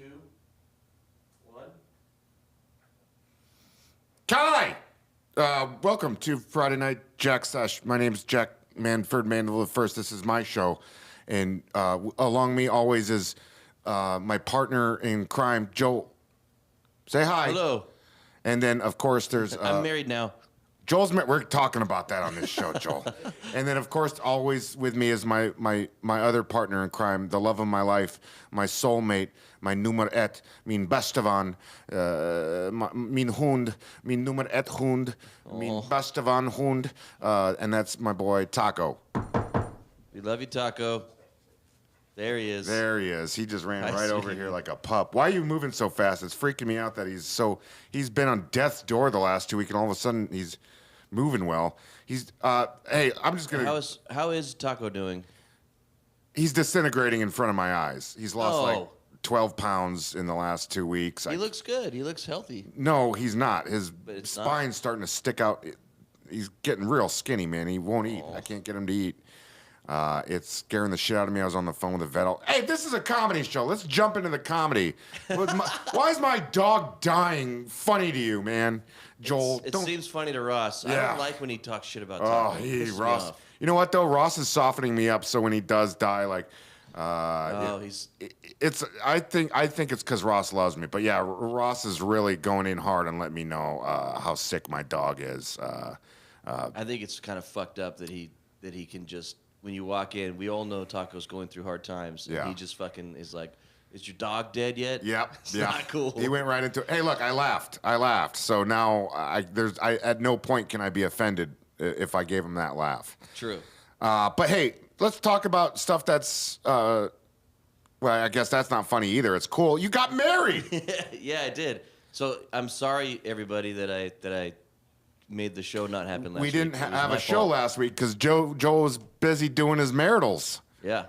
2, 1. Kai! Welcome to Friday Night Jack Sesh. My name's Jack Manford Mandel the First. This is my show. And along me always is my partner in crime, Joel. Say hi. Hello. And then, of course, there's... I'm married now. We're talking about that on this show, Joel. And then, of course, always with me is my other partner in crime, the love of my life, my soulmate, my nummer ett, min beste van, min hund, min nummer ett hund, min beste van hund, and that's my boy, Taco. We love you, Taco. There he is. There he is. He just ran right over here like a pup. Why are you moving so fast? It's freaking me out that he's been on death's door the last 2 weeks, and all of a sudden he's moving well. Hey, I'm just gonna. How is Taco doing? He's disintegrating in front of my eyes. He's lost like 12 pounds in the last 2 weeks. He looks good. He looks healthy. No, he's not. His spine's starting to stick out. He's getting real skinny, man. He won't eat. I can't get him to eat. It's scaring the shit out of me. I was on the phone with the vet. Hey, this is a comedy show. Let's jump into the comedy. Why is my dog dying funny to you, man? Joel, it seems funny to Ross. Yeah. I don't like when he talks shit about Taco. Ross. You know what though? Ross is softening me up. So when he does die, like, I think it's because Ross loves me. But yeah, Ross is really going in hard and letting me know how sick my dog is. I think it's kind of fucked up that he can just. When you walk in, we all know Taco's going through hard times. And he just fucking is like, is your dog dead yet? Yep. It's not cool. He went right into, hey, look, I laughed. So now at no point can I be offended if I gave him that laugh. True. But hey, let's talk about stuff that's, well, I guess that's not funny either. It's cool. You got married. Yeah, I did. So I'm sorry, everybody, that I made the show not happen last week. We didn't have a show last week because Joe was busy doing his maritals. Yeah.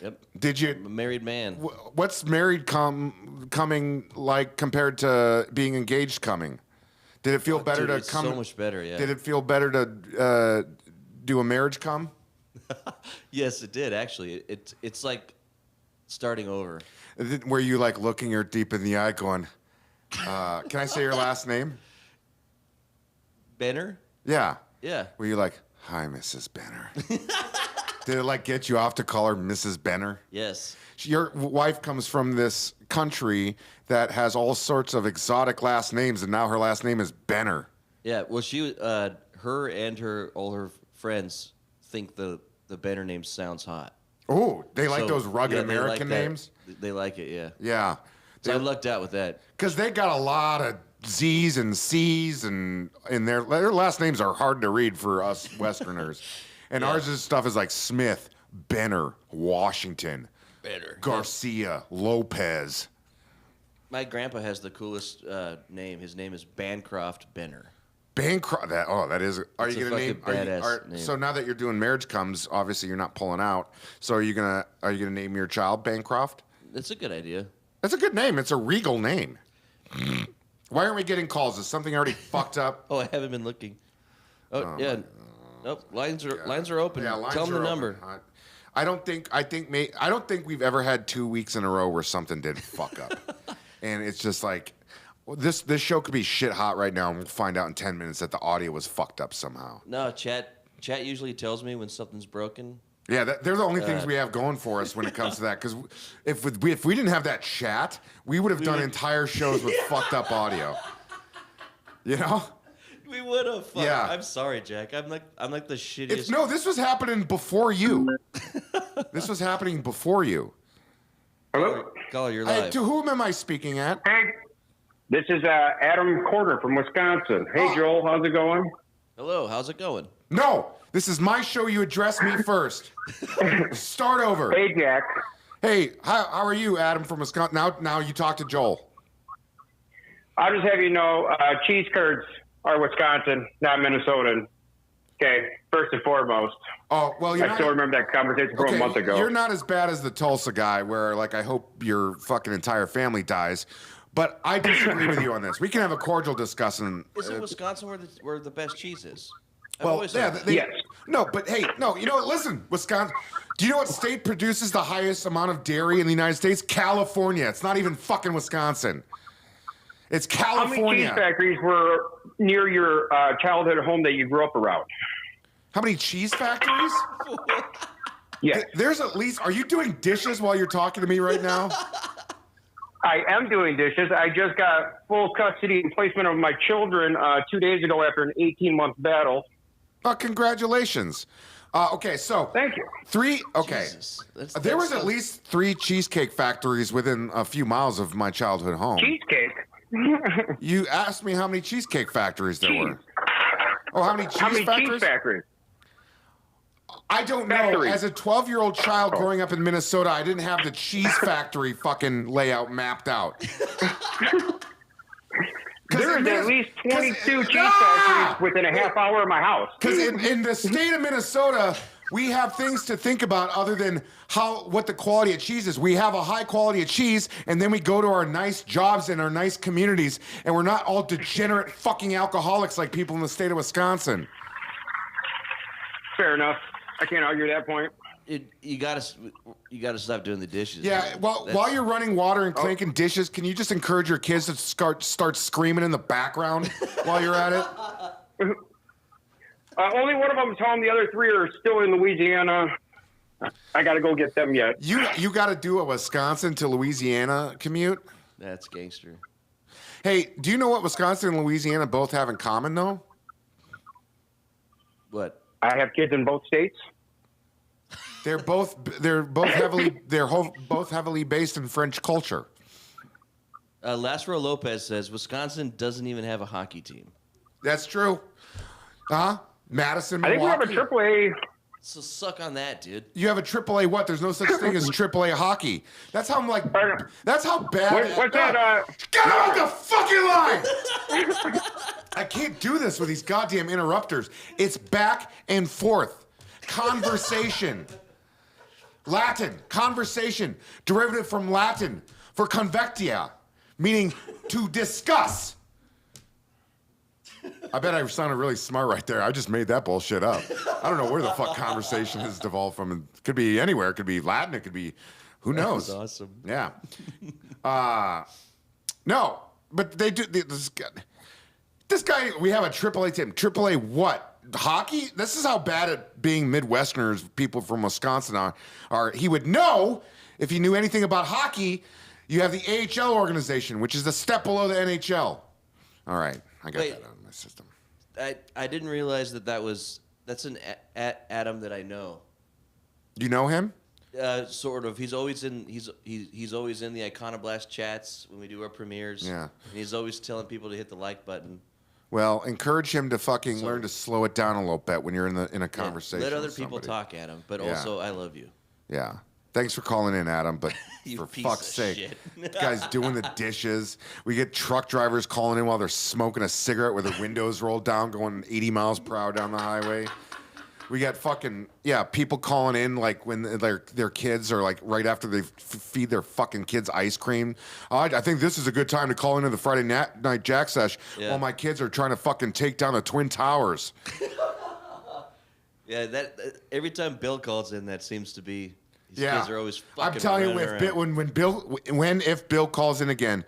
Yep. Did you? I'm a married man. What's married coming like compared to being engaged coming? Did it feel better to come? So much better, yeah. Did it feel better to do a marriage come? Yes, it did, actually. It's like starting over. Were you like looking her deep in the eye going, can I say your last name? Benner? Yeah. Yeah. Were you like, hi, Mrs. Benner? Did it like get you off to call her Mrs. Benner? Yes. Your wife comes from this country that has all sorts of exotic last names, and now her last name is Benner. Yeah. Well, her and all her friends think the Benner name sounds hot. Oh, they like those rugged American names? They like it, yeah. Yeah. So I lucked out with that. Because they got a lot of Z's and C's, and their last names are hard to read for us Westerners. And ours stuff is like Smith, Benner, Washington, Garcia, Lopez. My grandpa has the coolest name. His name is Bancroft Benner. Bancroft. That is. Are you gonna name? Name. So now that you're doing marriage comes, obviously you're not pulling out. So are you gonna name your child Bancroft? That's a good idea. That's a good name. It's a regal name. Why aren't we getting calls? Is something already fucked up? Oh, I haven't been looking. Oh yeah. Nope. Lines are open. Yeah, lines Tell them the number. I don't think we've ever had 2 weeks in a row where something did fuck up. And it's just like this show could be shit hot right now, and we'll find out in 10 minutes that the audio was fucked up somehow. No, chat usually tells me when something's broken. Yeah, they're the only things we have going for us when it comes to that. Because if we didn't have that chat, we would have done entire shows with fucked up audio. You know? We would have. Yeah. I'm sorry, Jack. I'm like the shittiest. No, this was happening before you. This was happening before you. Hello? Caller, you're live. To whom am I speaking at? Hey, this is Adam Corder from Wisconsin. Hey, Joel, how's it going? Hello, how's it going? No, this is my show. You address me first. Start over. Hey, Jack. Hey, how are you, Adam from Wisconsin? Now you talk to Joel. I'll just have you know, cheese curds are Wisconsin, not Minnesotan. Okay, first and foremost. Oh, well, I still remember that conversation from a month ago. You're not as bad as the Tulsa guy where, like, I hope your fucking entire family dies. But I disagree with you on this. We can have a cordial discussion. Is it Wisconsin where the best cheese is? Well, yeah, yes. No, but hey, no, you know what? Listen, Wisconsin. Do you know what state produces the highest amount of dairy in the United States? California. It's not even fucking Wisconsin. It's California. How many cheese factories were near your childhood home that you grew up around? How many cheese factories? Yes. There's at least. Are you doing dishes while you're talking to me right now? I am doing dishes. I just got full custody and placement of my children 2 days ago after an 18-month battle. Congratulations. Okay, so thank you. Okay, there was at least 3 cheesecake factories within a few miles of my childhood home. Cheesecake. You asked me how many cheesecake factories there were. Oh, how many cheese factories? I don't know. As a 12-year-old child growing up in Minnesota, I didn't have the cheese factory fucking layout mapped out. There's at least 22 cheese factories within a half hour of my house. Because in the state of Minnesota, we have things to think about other than what the quality of cheese is. We have a high quality of cheese, and then we go to our nice jobs and our nice communities, and we're not all degenerate fucking alcoholics like people in the state of Wisconsin. Fair enough. I can't argue that point. You gotta stop doing the dishes. Yeah, while you're running water and clinking dishes, can you just encourage your kids to start screaming in the background while you're at it? Only one of them is home. The other 3 are still in Louisiana. I got to go get them yet. You got to do a Wisconsin to Louisiana commute? That's gangster. Hey, do you know what Wisconsin and Louisiana both have in common, though? What? I have kids in both states. They're both heavily based in French culture. Lázaro Lopez says Wisconsin doesn't even have a hockey team. That's true. Madison, Milwaukee. I think we have a AAA. So suck on that, dude. You have a AAA what? There's no such thing as AAA hockey. That's how I'm like. That's how bad. What's that? Get off the fucking line! I can't do this with these goddamn interrupters. It's back and forth. Conversation. Latin. Conversation. Derivative from Latin for convectia, meaning to discuss. I bet I sounded really smart right there. I just made that bullshit up. I don't know where the fuck conversation has devolved from. It could be anywhere. It could be Latin. It could be, who knows? That's awesome. Yeah. No, but they do. This guy, we have a AAA team. AAA what? Hockey? This is how bad at being Midwesterners people from Wisconsin are. He would know if he knew anything about hockey. You have the AHL organization, which is a step below the NHL. All right. I got that out of my system. I didn't realize that's an Adam that I know. You know him? Sort of. He's always in the Iconoblast chats when we do our premieres. Yeah. And he's always telling people to hit the like button. Well, encourage him to fucking learn to slow it down a little bit when you're in a conversation. Let other people talk, Adam. But also, I love you. Yeah. Thanks for calling in, Adam, but for piece fuck's of sake, shit. this guy's doing the dishes. We get truck drivers calling in while they're smoking a cigarette with their windows rolled down, going 80 miles per hour down the highway. We got people calling in like when their kids are like right after they feed their fucking kids ice cream. I think this is a good time to call into the Friday night Jack Sesh while my kids are trying to fucking take down the Twin Towers. Yeah, that every time Bill calls in, that seems to be. These kids are always fucking. I'm telling you, if Bill calls in again,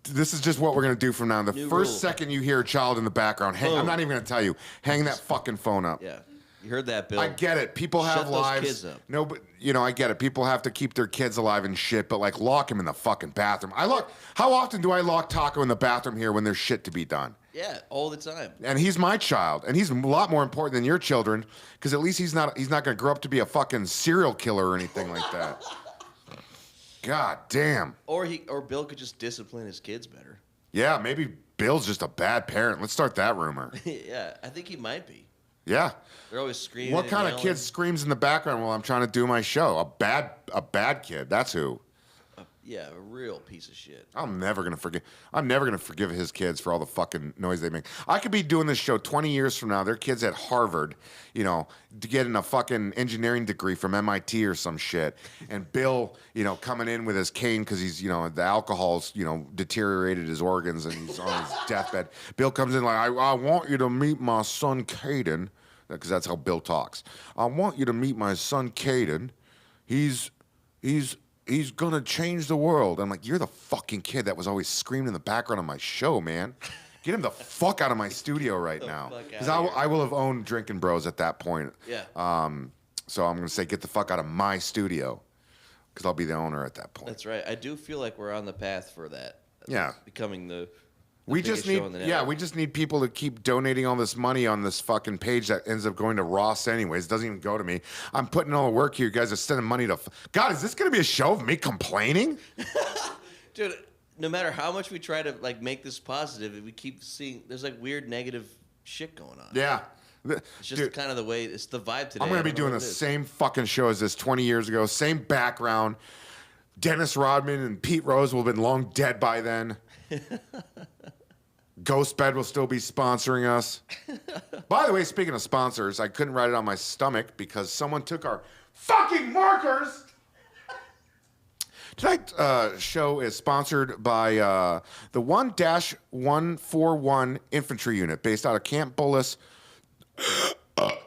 this is just what we're gonna do from now on. The first second you hear a child in the background, I'm not even gonna tell you. Hang that fucking phone up. Yeah, you heard that, Bill. I get it. People have lives. Those kids up. No, but I get it. People have to keep their kids alive and shit. But like, lock them in the fucking bathroom. How often do I lock Taco in the bathroom here when there's shit to be done? Yeah, all the time. And he's my child, and he's a lot more important than your children, because at least he's not going to grow up to be a fucking serial killer or anything like that. God damn. Or Bill could just discipline his kids better. Yeah, maybe Bill's just a bad parent. Let's start that rumor. Yeah, I think he might be. Yeah. They're always screaming. What kind of kid screams in the background while I'm trying to do my show? A bad kid. That's who. Yeah, a real piece of shit. I'm never gonna forgive his kids for all the fucking noise they make. I could be doing this show 20 years from now. Their kids at Harvard, you know, getting a fucking engineering degree from MIT or some shit, and Bill, you know, coming in with his cane because he's, you know, the alcohol's, you know, deteriorated his organs and he's on his deathbed. Bill comes in like, I want you to meet my son Caden, because that's how Bill talks. I want you to meet my son Caden. He's gonna change the world. I'm like, you're the fucking kid that was always screaming in the background of my show, man. Get him the fuck out of my studio right now. Because I will have owned Drinking Bros at that point. Yeah. So I'm gonna say, get the fuck out of my studio, because I'll be the owner at that point. That's right. I do feel like we're on the path for that. Yeah. Becoming the we just need people to keep donating all this money on this fucking page that ends up going to Ross anyways. It doesn't even go to me. I'm putting all the work here. You guys are sending money to... God, is this going to be a show of me complaining? Dude, no matter how much we try to like make this positive, we keep seeing there's like weird negative shit going on. Yeah. It's just kind of the way, it's the vibe today. I'm going to be doing the same fucking show as this 20 years ago. Same background. Dennis Rodman and Pete Rose will have been long dead by then. Ghostbed will still be sponsoring us. By the way, speaking of sponsors, I couldn't write it on my stomach because someone took our fucking markers. Tonight's show is sponsored by the 1-141 Infantry Unit based out of Camp Bullis,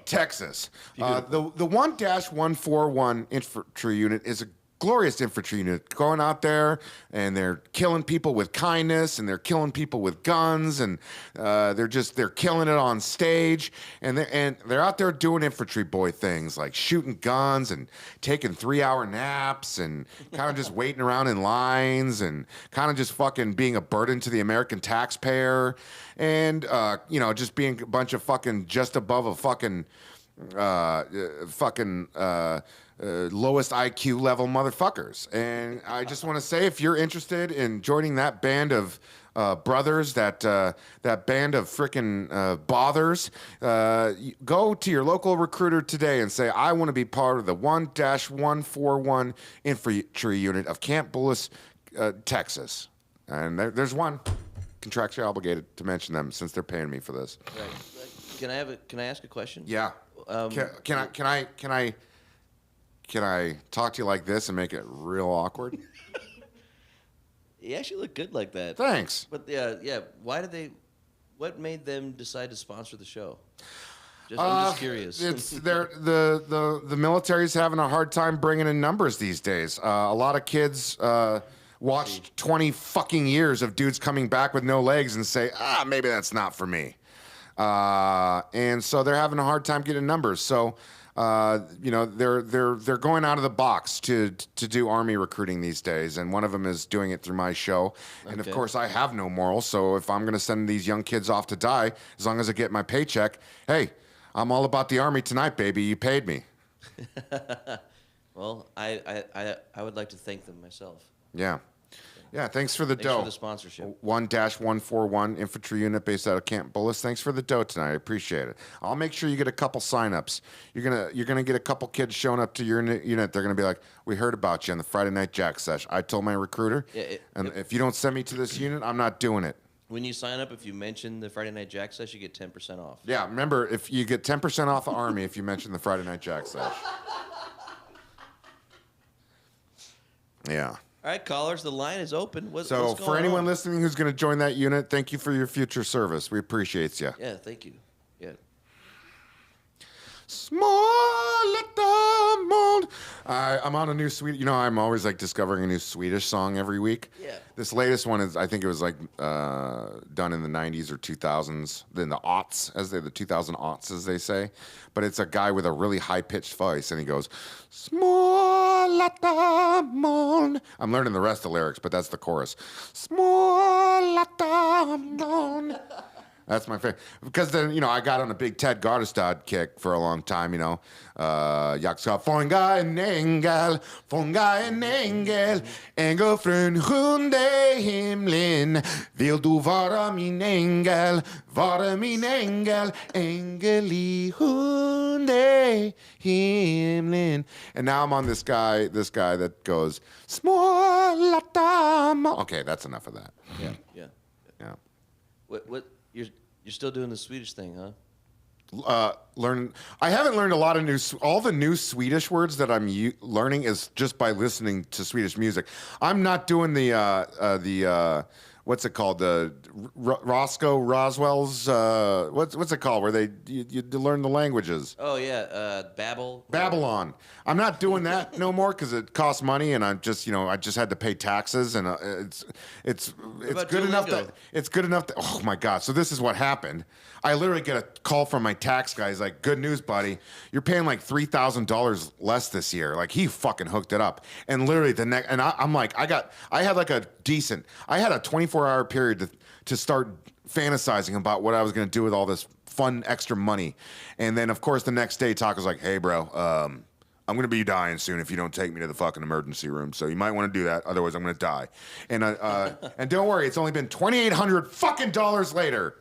Texas. The 1-141 Infantry Unit is a glorious infantry unit going out there, and they're killing people with kindness, and they're killing people with guns, and they're killing it on stage, and they're out there doing infantry boy things like shooting guns and taking 3-hour naps and kind of just waiting around in lines and kind of just fucking being a burden to the American taxpayer, and you know, just being a bunch of fucking just above a fucking lowest IQ level motherfuckers. And I just want to say, if you're interested in joining that band of brothers, that band of frickin' bothers, go to your local recruiter today and say, I want to be part of the 1-141 Infantry Unit of Camp Bullis, Texas. And there's one. Contractually obligated to mention them since they're paying me for this. Right. Can I ask a question? Yeah. Can I talk to you like this and make it real awkward? You actually look good like that. Thanks. But yeah. What made them decide to sponsor the show? I'm just curious. It's the military's having a hard time bringing in numbers these days. A lot of kids watched 20 fucking years of dudes coming back with no legs and say, maybe that's not for me. And so they're having a hard time getting numbers. So, you know, they're going out of the box to do Army recruiting these days, and one of them is doing it through my show. And of course, I have no morals. So if I'm going to send these young kids off to die, as long as I get my paycheck, hey, I'm all about the Army tonight, baby. You paid me. Well, I would like to thank them myself. Yeah. Yeah, thanks for the dough. Thanks for the sponsorship. 1-141 Infantry Unit based out of Camp Bullis. Thanks for the dough tonight. I appreciate it. I'll make sure you get a couple signups. You're gonna get a couple kids showing up to your unit. They're gonna be like, "We heard about you on the Friday Night Jack sesh." I told my recruiter, if you don't send me to this unit, I'm not doing it. When you sign up, if you mention the Friday Night Jack sesh, you get 10% off. Yeah, remember, if you get 10% off the Army if you mention the Friday Night Jack sesh. Yeah. All right, callers, the line is open. What's so going for anyone on? listening who's going to join that unit, thank you for your future service. We appreciate you. Yeah, thank you. Yeah. Small little mold. I'm on a new Swedish. You know, I'm always like discovering a new Swedish song every week. Yeah. This latest one is, I think it was like done in the 90s or 2000s, then the aughts, the 2000 aughts, as they say. But it's a guy with a really high pitched voice, and he goes, "Small little mold." I'm learning the rest of the lyrics, but that's the chorus. Small little mold. That's my favorite. Because then, I got on a big Ted Gardestad kick for a long time, Jag ska fånga en ängel, ängel från sjunde himlen. Vill du vara min ängel, ängel i sjunde himlen. And now I'm on this guy that goes, små dam. Okay, that's enough of that. Yeah. What you're still doing the Swedish thing, huh? I haven't learned a lot of all the new Swedish words that I'm learning is just by listening to Swedish music. I'm not doing the what's it called, the Roswell's what's it called where you learn the languages. Oh yeah, Babylon. I'm not doing that no more because it costs money, and I'm just I just had to pay taxes, and it's good enough that oh my god. So this is what happened. I literally get a call from my tax guy. He's like, "Good news, buddy. You're paying like $3,000 less this year." Like he fucking hooked it up. And literally I'm like, I had a 24-hour period to start fantasizing about what I was going to do with all this fun extra money. And then of course the next day Taco's like, "Hey bro, I'm going to be dying soon if you don't take me to the fucking emergency room. So you might want to do that. Otherwise I'm going to die." And and don't worry, it's only been $2,800 fucking dollars later.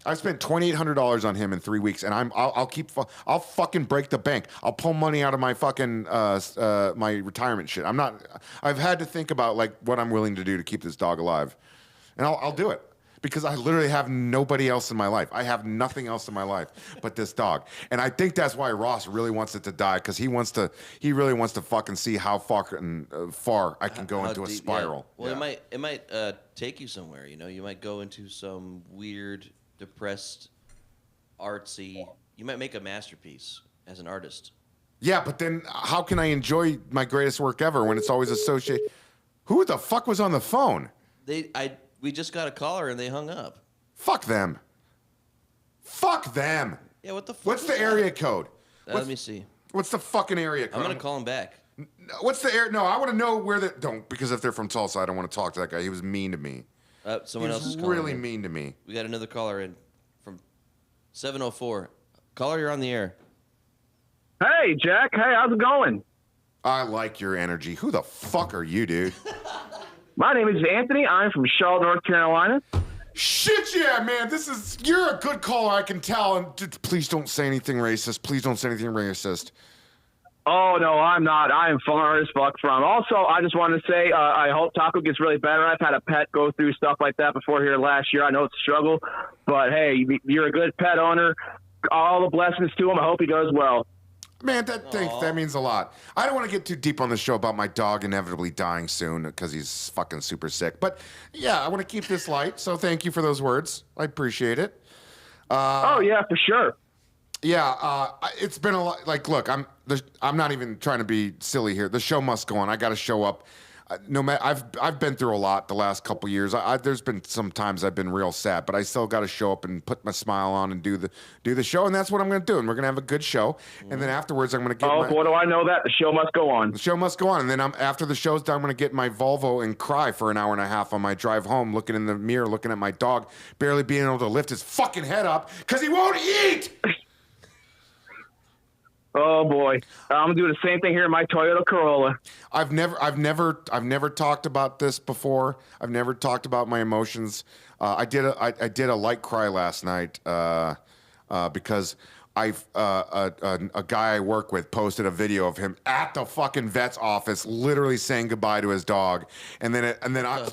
I spent $2,800 on him in 3 weeks, and I'll fucking break the bank. I'll pull money out of my fucking my retirement shit. I've had to think about like what I'm willing to do to keep this dog alive, and I'll do it because I literally have nobody else in my life. I have nothing else in my life but this dog, and I think that's why Ross really wants it to die because he really wants to fucking see how fucking far I can go into a spiral. Yeah. Well, it might take you somewhere. You might go into some weird, depressed, artsy. You might make a masterpiece as an artist. Yeah, but then how can I enjoy my greatest work ever when it's always associated? Who the fuck was on the phone? We just got a caller and they hung up. Fuck them. Fuck them. Yeah, what the fuck? What's the area code? Let me see. What's the fucking area code? I'm gonna call him back. What's the area? No, I want to know where because if they're from Tulsa, I don't want to talk to that guy. He was mean to me. Someone else is calling. Really mean to me. We got another caller in from 704. Caller, you're on the air. Hey, Jack. Hey, how's it going? I like your energy. Who the fuck are you, dude? My name is Anthony. I'm from Charlotte, North Carolina. Shit, yeah, man. You're a good caller, I can tell. And please don't say anything racist. Please don't say anything racist. Oh, no, I'm not. I am far as fuck from. Also, I just wanted to say I hope Taco gets really better. I've had a pet go through stuff like that before here last year. I know it's a struggle, but hey, you're a good pet owner. All the blessings to him. I hope he does well. Man, that means a lot. I don't want to get too deep on the show about my dog inevitably dying soon because he's fucking super sick. But yeah, I want to keep this light. So thank you for those words. I appreciate it. Oh yeah, for sure. Yeah, it's been a lot. Like, look, I'm not even trying to be silly here. The show must go on. I got to show up. No matter, I've been through a lot the last couple years. There's been some times I've been real sad, but I still got to show up and put my smile on and do the show, and that's what I'm going to do. And we're going to have a good show, and then afterwards I'm going to get. Oh, what do I know that the show must go on? The show must go on, and then after the show's done, I'm going to get my Volvo and cry for an hour and a half on my drive home, looking in the mirror, looking at my dog, barely being able to lift his fucking head up because he won't eat. Oh boy, I'm gonna do the same thing here in my Toyota Corolla. I've never talked about this before. I've never talked about my emotions. I did a light cry last night because a guy I work with posted a video of him at the fucking vet's office, literally saying goodbye to his dog, and then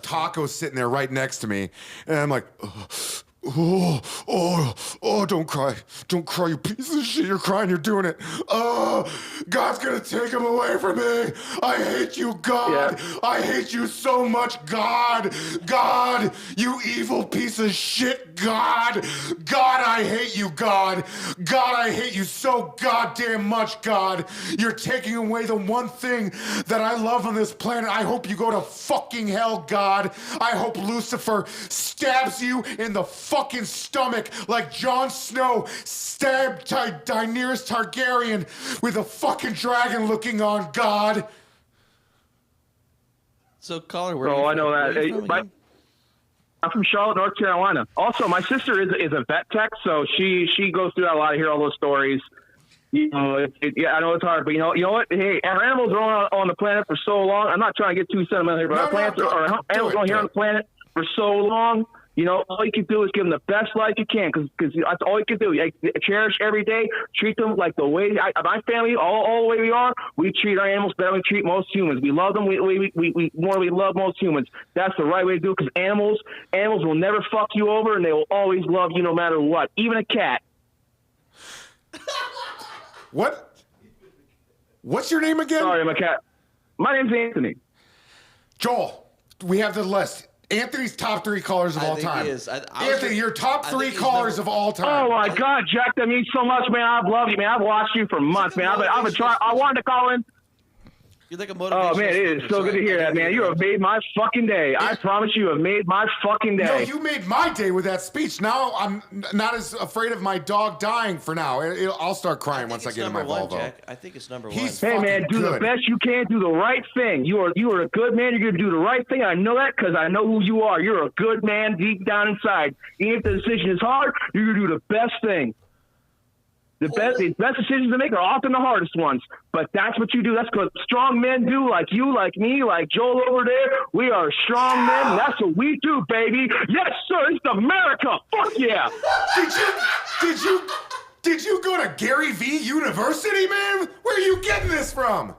Taco's sitting there right next to me, and I'm like. Oh, don't cry, you piece of shit. You're crying, you're doing it. Oh, God's gonna take him away from me. I hate you, God. Yeah. I hate you so much, God. God, you evil piece of shit, God. God, I hate you, God. God, I hate you so goddamn much, God. You're taking away the one thing that I love on this planet. I hope you go to fucking hell, God. I hope Lucifer stabs you in the fucking stomach like Jon Snow stabbed Daenerys Targaryen with a fucking dragon looking on, God. So, caller, where are you from? I know that. I'm from Charlotte, North Carolina. Also, my sister is a vet tech, so she goes through that a lot. I hear all those stories. You know, yeah, I know it's hard, but you know what? Hey, our animals are on the planet for so long. I'm not trying to get too sentimental here, but our animals on here on the planet for so long. You know, all you can do is give them the best life you can, because that's all you can do. Like, cherish every day, treat them like the way my family, all the way we are. We treat our animals better than we treat most humans. We love them. We love most humans. That's the right way to do it, because animals will never fuck you over, and they will always love you no matter what. Even a cat. What? What's your name again? Sorry, I'm a cat. My name's Anthony. Joel, we have the list. Anthony's top 3 callers of all time. Anthony, your top 3 callers of all time. Oh my God, Jack, that means so much, man. I've loved you, man. I've watched you for months, man. I've been trying. I wanted to call in. You're like a motivational. Oh man, it is so good to hear that, man. You have made my fucking day. I promise you have made my fucking day. No, you made my day with that speech. Now I'm not as afraid of my dog dying for now. I'll start crying once I get in my Volvo. Jack. I think it's number 1. Hey man, do the best you can. Do the right thing. You are a good man. You're gonna do the right thing. I know that because I know who you are. You're a good man deep down inside. Even if the decision is hard, you're gonna do the best thing. The best decisions to make are often the hardest ones, but that's what you do. That's what strong men do, like you, like me, like Joel over there. We are strong men, and that's what we do, baby. Yes, sir. It's America. Fuck yeah. Did you go to Gary V University, man? Where are you getting this from?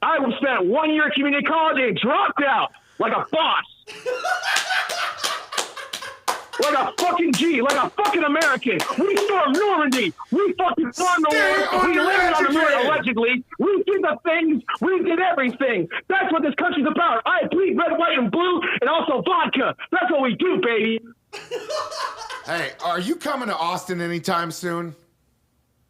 I spent 1 year at community college and dropped out like a boss. Like a fucking G, like a fucking American. We stormed Normandy. We fucking stormed the world. We landed on the moon, allegedly. We did the things. We did everything. That's what this country's about. I bleed red, white, and blue, and also vodka. That's what we do, baby. Hey, are you coming to Austin anytime soon?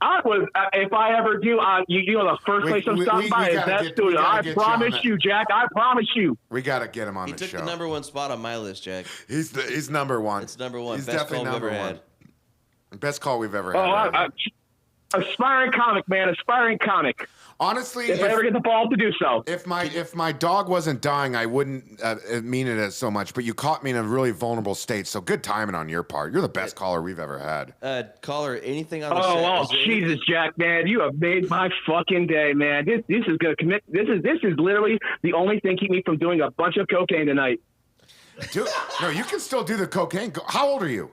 I would, if I ever do, you know, the first place I'm stopping by is that studio. I promise you, Jack. I promise you. We got to get him on the show. He took the number 1 spot on my list, Jack. He's number 1. It's number 1. He's Best definitely call number we've ever 1. had. Best call we've ever had. Aspiring comic, man. Aspiring comic. Honestly, if I ever get the ball to do so. If my dog wasn't dying, I wouldn't mean it as so much. But you caught me in a really vulnerable state, so good timing on your part. You're the best caller we've ever had. Caller, anything on the set? Oh, Jesus, Jack, man, you have made my fucking day, man. This is gonna commit. This is literally the only thing keeping me from doing a bunch of cocaine tonight. No, you can still do the cocaine. How old are you?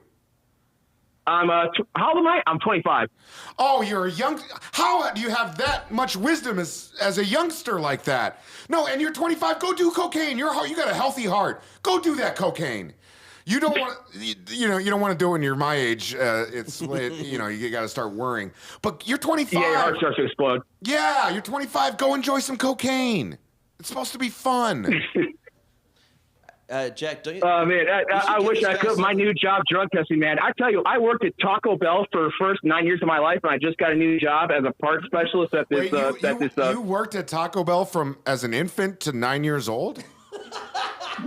How old am I? I'm 25. Oh, you're a young. How do you have that much wisdom as a youngster like that? No, and you're 25. Go do cocaine. You got a healthy heart. Go do that cocaine. You don't want you don't want to do it when you're my age. You got to start worrying. But you're 25. Yeah, your heart starts to explode. Yeah, you're 25. Go enjoy some cocaine. It's supposed to be fun. Jack, don't you? Man, I wish I could. My new job, drug testing, man. I tell you, I worked at Taco Bell for the first 9 years of my life, and I just got a new job as a parts specialist at this. You worked at Taco Bell as an infant to 9 years old?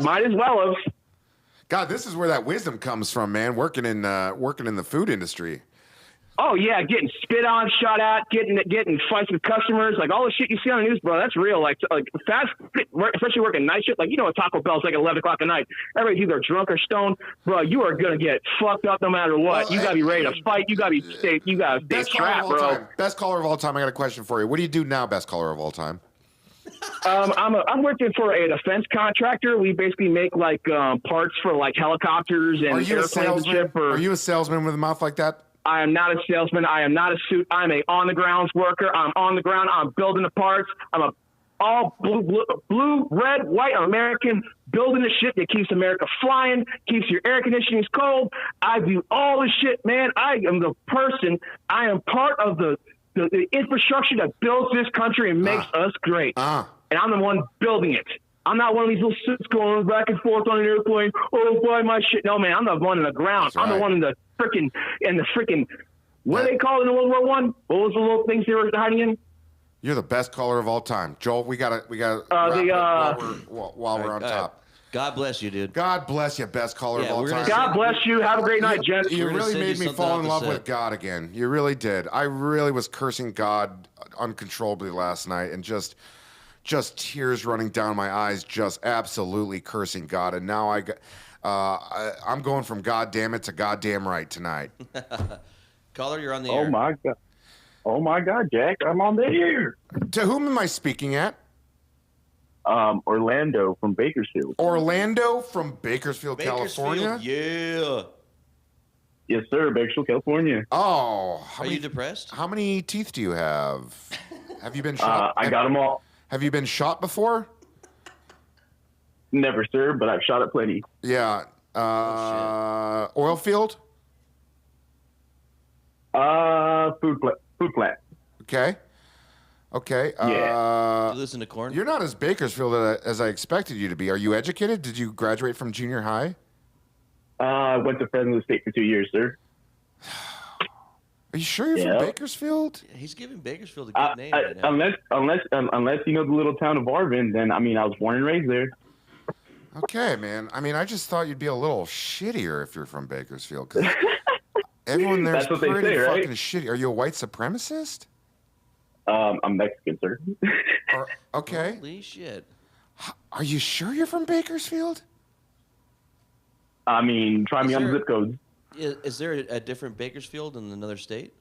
Might as well have. God, this is where that wisdom comes from, man. Working in the food industry. Oh yeah, getting spit on, shot at, getting fights with customers, like all the shit you see on the news, bro. That's real. Like fast, especially working night shift. Like, you know, at Taco Bell's like 11 o'clock at night. Everybody's either drunk or stoned, bro. You are gonna get fucked up no matter what. Well, you gotta be ready to fight. You gotta stay trapped, bro. Best caller of all time. I got a question for you. What do you do now, best caller of all time? I'm working for a defense contractor. We basically make like parts for like helicopters and airplanes and shit. Are you a salesman with a mouth like that? I am not a salesman. I am not a suit. I'm a on-the-grounds worker. I'm on the ground. I'm building the parts. I'm a all blue, red, white American building the shit that keeps America flying, keeps your air conditionings cold. I do all the shit, man. I am the person. I am part of the infrastructure that builds this country and makes us great. And I'm the one building it. I'm not one of these little suits going back and forth on an airplane. Oh, buy my shit. No, man, I'm the one in the ground. I'm the one in the freaking, what do they call it in World War One? What was the little things they were hiding in? You're the best caller of all time, Joel. We gotta while we're on top. God bless you, dude. God bless you, best caller of all time. God bless you. Have a great night, gents. You really made me fall in love with God again. You really did. I really was cursing God uncontrollably last night, and just just tears running down my eyes, just absolutely cursing God. And now I'm going from goddamn it to goddamn right tonight. Caller, you're on the air. Oh my God. Oh my God, Jack, I'm on the air. To whom am I speaking at? Orlando from Bakersfield. Orlando from Bakersfield, California? Yeah. Yes, sir, Bakersfield, California. Oh. Are you depressed? How many teeth do you have? Have you been shot? I got them all. Have you been shot before? Never, sir, but I've shot at plenty. Yeah. Oil field? Food plant. Okay. Yeah. You listen to Korn? You're not as Bakersfield as I expected you to be. Are you educated? Did you graduate from junior high? Went to Fresno State for 2 years, sir. Are you sure you're from Bakersfield? He's giving Bakersfield a good name right now. Unless you know the little town of Arvin, then I was born and raised there. Okay, man. I just thought you'd be a little shittier if you're from Bakersfield. 'Cause everyone there's That's what they pretty say, right? fucking shitty. Are you a white supremacist? I'm Mexican, sir. Okay. Holy shit. Are you sure you're from Bakersfield? Try me on the zip codes. Is there a different Bakersfield in another state?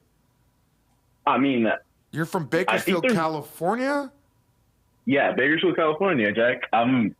You're from Bakersfield, California? Yeah, Bakersfield, California, Jack. I've been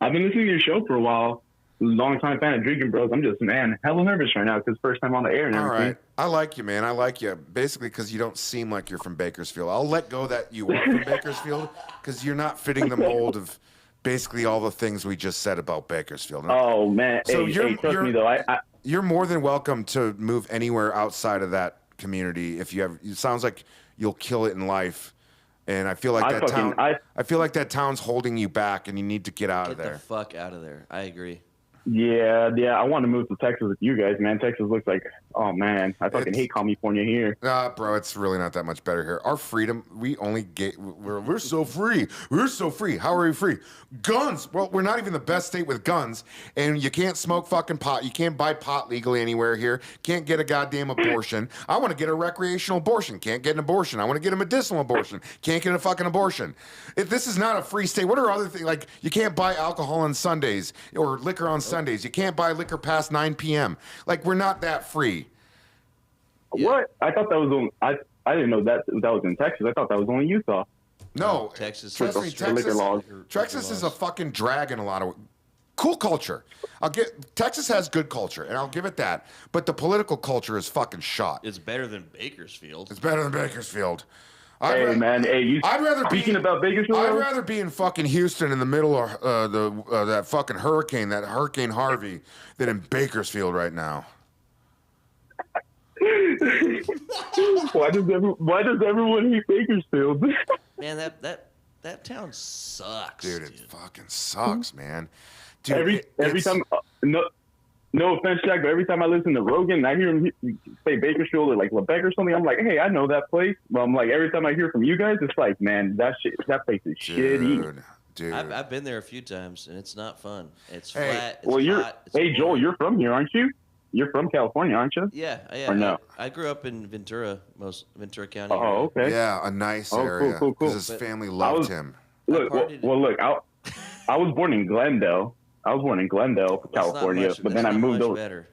listening to your show for a while. Long time fan of Drinking Bros. I'm just, hella nervous right now because first time on the air and everything. All right. I like you, man. I like you. Basically because you don't seem like you're from Bakersfield. I'll let go that you are from Bakersfield because you're not fitting the mold of basically all the things we just said about Bakersfield. Oh, man. So Trust me, though. You're more than welcome to move anywhere outside of that community if you have. It sounds like you'll kill it in life. And I feel like I feel like that town's holding you back and you need to get out of there. Get the fuck out of there. I agree. Yeah. I want to move to Texas with you guys, man. Texas looks like, oh, man. I fucking hate California here. Bro, it's really not that much better here. Our freedom, we're so free. We're so free. How are we free? Guns. Well, we're not even the best state with guns. And you can't smoke fucking pot. You can't buy pot legally anywhere here. Can't get a goddamn abortion. I want to get a recreational abortion. Can't get an abortion. I want to get a medicinal abortion. Can't get a fucking abortion. If this is not a free state, what are other things? Like, you can't buy alcohol on Sundays or liquor on Sundays. You can't buy liquor past 9 p.m. Like, we're not that free. Yeah. What? I thought that was I didn't know that was in Texas. I thought that was only Utah. No, Texas. Trust me, Texas is a fucking drag in a lot of cool culture. Texas has good culture, and I'll give it that. But the political culture is fucking shot. It's better than Bakersfield. It's better than Bakersfield. I'd rather be in fucking Houston in the middle of that fucking hurricane, Hurricane Harvey, than in Bakersfield right now. Why does everyone hate Bakersfield? Man, that town sucks. Dude, it fucking sucks, man. Dude, every time, no offense, Jack, but every time I listen to Rogan and I hear him say Bakersfield or like Lebec or something, I'm like, hey, I know that place. But I'm like, every time I hear from you guys, it's like, man, that place is shitty. Dude. I've been there a few times and it's not fun. It's flat. It's hot. Hey, Joel, you're from here, aren't you? You're from California, aren't you? Yeah. Or no? I grew up in Ventura County. Oh, okay. Yeah, a nice area. Cool. Because his family loved him. Look, I was born in Glendale. California, but then I moved over. Better.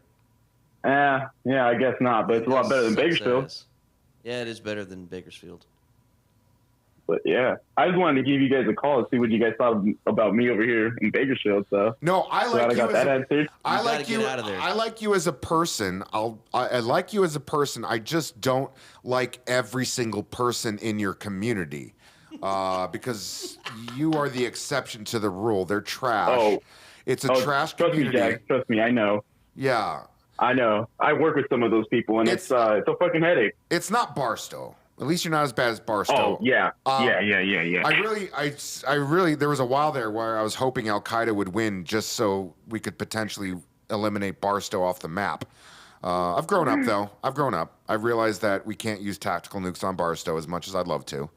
Yeah, I guess not, but it's a lot better than Bakersfield. Yeah, it is better than Bakersfield. But yeah, I just wanted to give you guys a call to see what you guys thought about me over here in Bakersfield. So no, I like you as a person. I like you as a person. I just don't like every single person in your community because you are the exception to the rule. They're trash. It's a trash community. Trust me, Jack. Trust me, I know. Yeah, I know. I work with some of those people, and it's a fucking headache. It's not Barstow. At least you're not as bad as Barstow. Oh, yeah. Yeah. I really, there was a while there where I was hoping Al Qaeda would win just so we could potentially eliminate Barstow off the map. I've grown up, though. I've realized that we can't use tactical nukes on Barstow as much as I'd love to.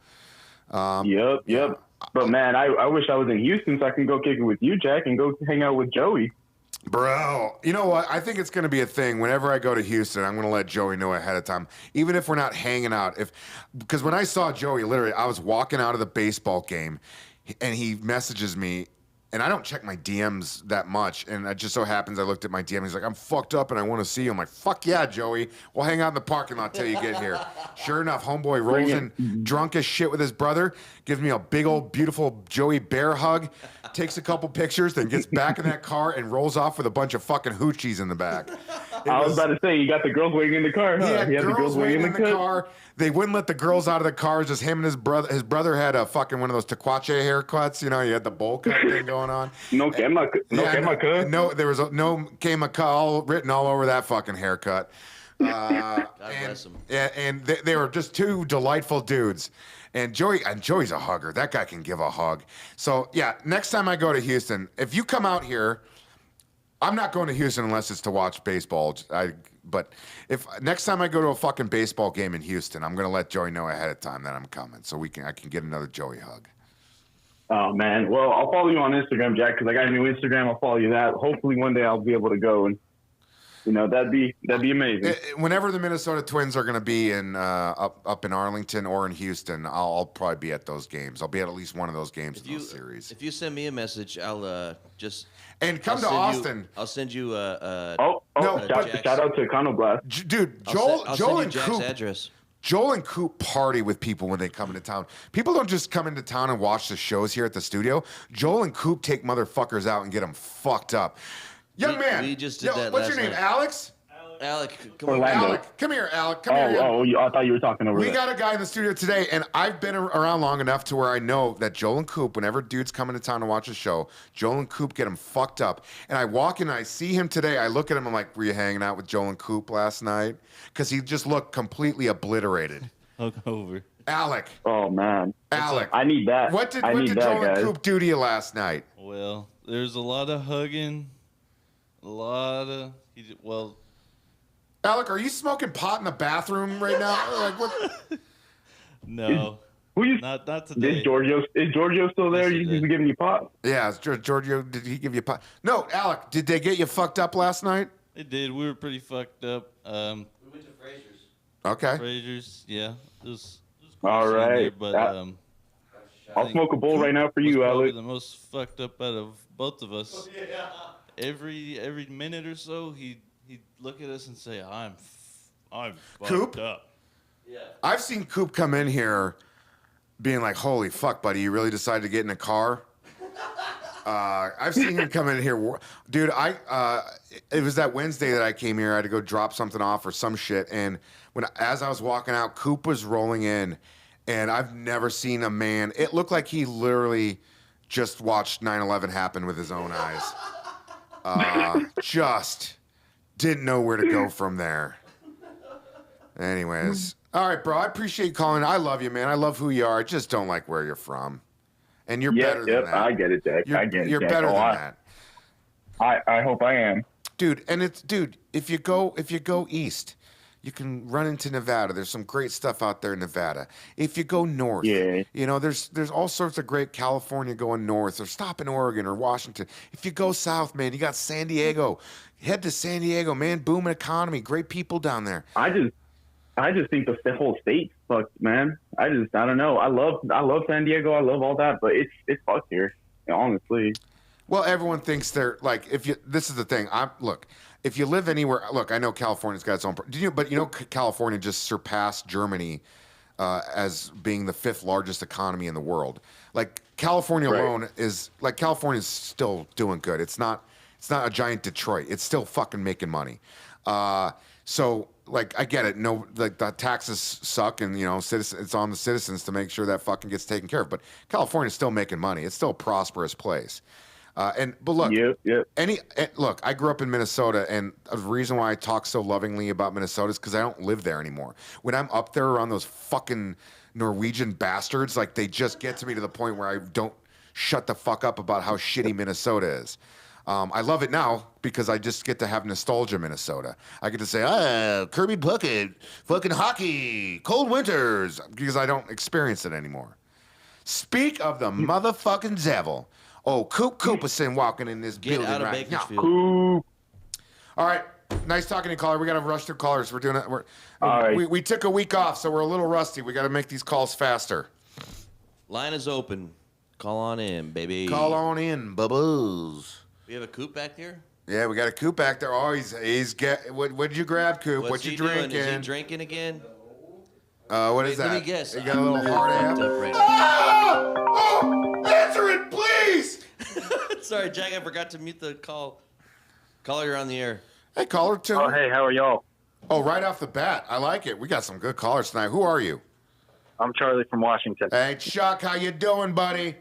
Yep. But, man, I wish I was in Houston so I can go kick it with you, Jack, and go hang out with Joey. Bro, you know what? I think it's going to be a thing. Whenever I go to Houston, I'm going to let Joey know ahead of time, even if we're not hanging out. Because when I saw Joey, literally, I was walking out of the baseball game, and he messages me, and I don't check my DMs that much. And it just so happens I looked at my DM. He's like, I'm fucked up, and I want to see you. I'm like, fuck yeah, Joey. We'll hang out in the parking lot till you get here. Sure enough, homeboy rolls in drunk as shit with his brother, gives me a big old beautiful Joey Bear hug, takes a couple pictures, then gets back in that car and rolls off with a bunch of fucking hoochies in the back. I was about to say, you got the girls waiting in the car, huh? He had the girls waiting in the car. They wouldn't let the girls out of the car. Just him and his brother. His brother had a fucking one of those Tequache haircuts. You know, he had the bowl cut thing going on. No, there was no Kemaka all written all over that fucking haircut. God bless him. And they were just two delightful dudes. And Joey's a hugger. That guy can give a hug. So yeah, next time I go to Houston, if you come out here, I'm not going to Houston unless it's to watch baseball. But if next time I go to a fucking baseball game in Houston, I'm gonna let Joey know ahead of time that I'm coming, so I can get another Joey hug. Oh man, well I'll follow you on Instagram, Jack, because I got a new Instagram. I'll follow you that. Hopefully one day I'll be able to go, and that'd be amazing. Whenever the Minnesota Twins are gonna be in up in Arlington or in Houston, I'll probably be at those games. I'll be at least one of those games in those series. If you send me a message, I'll just. And come to Austin. I'll send you shout out to Econoblast. Dude, Joel and Jack's Coop. address. Joel and Coop party with people when they come into town. People don't just come into town and watch the shows here at the studio. Joel and Coop take motherfuckers out and get them fucked up. Young man. We just did that what's last your name, night. Alex? Alec, come Orlando. on. Alec, come here, Alec. Come here. I thought you were talking over We there. got a guy in the studio today, and I've been around long enough to where I know that Joel and Coop, whenever dudes come into town to watch a show, Joel and Coop get him fucked up. And I walk in and I see him today. I look at him, I'm like, were you hanging out with Joel and Coop last night? Because he just looked completely obliterated. Look over. Alec. Oh man, Alec. I need that. What did Joel and Coop do to you last night? Well, there's a lot of hugging, Alec, are you smoking pot in the bathroom right now? Like what? No. Not today. Is Giorgio still there? He's giving you pot? Yeah, Giorgio, did he give you pot? No, Alec, did they get you fucked up last night? They did. We were pretty fucked up. We went to Fraser's. Okay. Fraser's, yeah. It was all right. there, but I'll smoke a bowl right now for you, Alec. The most fucked up out of both of us. Oh, yeah. Every minute or so, he'd look at us and say, "I'm Coop? fucked up." Yeah. I've seen Coop come in here being like, holy fuck, buddy, you really decided to get in a car? I've seen him come in here. Dude, it was that Wednesday that I came here. I had to go drop something off or some shit. And as I was walking out, Coop was rolling in. And I've never seen a man. It looked like he literally just watched 9/11 happen with his own eyes. Just didn't know where to go from there. Anyways. All right, bro. I appreciate you calling. I love you, man. I love who you are. I just don't like where you're from. And you're better than that. I get it, Jack. You're better than that. I hope I am. Dude, if you go east, you can run into Nevada. There's some great stuff out there in Nevada. If you go north, there's all sorts of great California going north, or stop in Oregon or Washington. If you go south, man, you got San Diego. Head to San Diego, man. Booming economy, great people down there. I just think the whole state's fucked, man. I don't know. I love San Diego. I love all that, but it's fucked here, honestly. Well, everyone thinks they're like, this is the thing. If you live anywhere, look, I know California's got its own, but California just surpassed Germany as being the 5th largest economy in the world. Like California alone California's still doing good. It's not a giant Detroit. It's still fucking making money. So like, I get it. No, like the taxes suck, and it's on the citizens to make sure that fucking gets taken care of. But California's still making money. It's still a prosperous place. But look, look, I grew up in Minnesota, and the reason why I talk so lovingly about Minnesota is because I don't live there anymore. When I'm up there around those fucking Norwegian bastards, like they just get to me to the point where I don't shut the fuck up about how shitty Minnesota is. I love it now because I just get to have nostalgia Minnesota. I get to say, Kirby Puckett, fucking hockey, cold winters, because I don't experience it anymore. Speak of the motherfucking devil. Oh, Coop Cooperson walking in this Get building out of right now. Bakersfield. All right. Nice talking to you, caller. We got to rush through callers. We're doing it. All right. We took a week off, so we're a little rusty. We got to make these calls faster. Line is open. Call on in, baby. Call on in, bubbles. We have a Coop back here? Yeah, we got a Coop back there. Oh, he's get. What'd you grab, Coop? What's what you he drinking? doing? Is he drinking again? What is that? Let me guess. You got a little hard fucked ass. up right Oh, answer it, please. now. Sorry, Jack. I forgot to mute the call. Caller, you're on the air. Hey, caller two. Oh, hey, how are y'all? Oh, right off the bat, I like it. We got some good callers tonight. Who are you? I'm Charlie from Washington. Hey, Chuck, how you doing, buddy?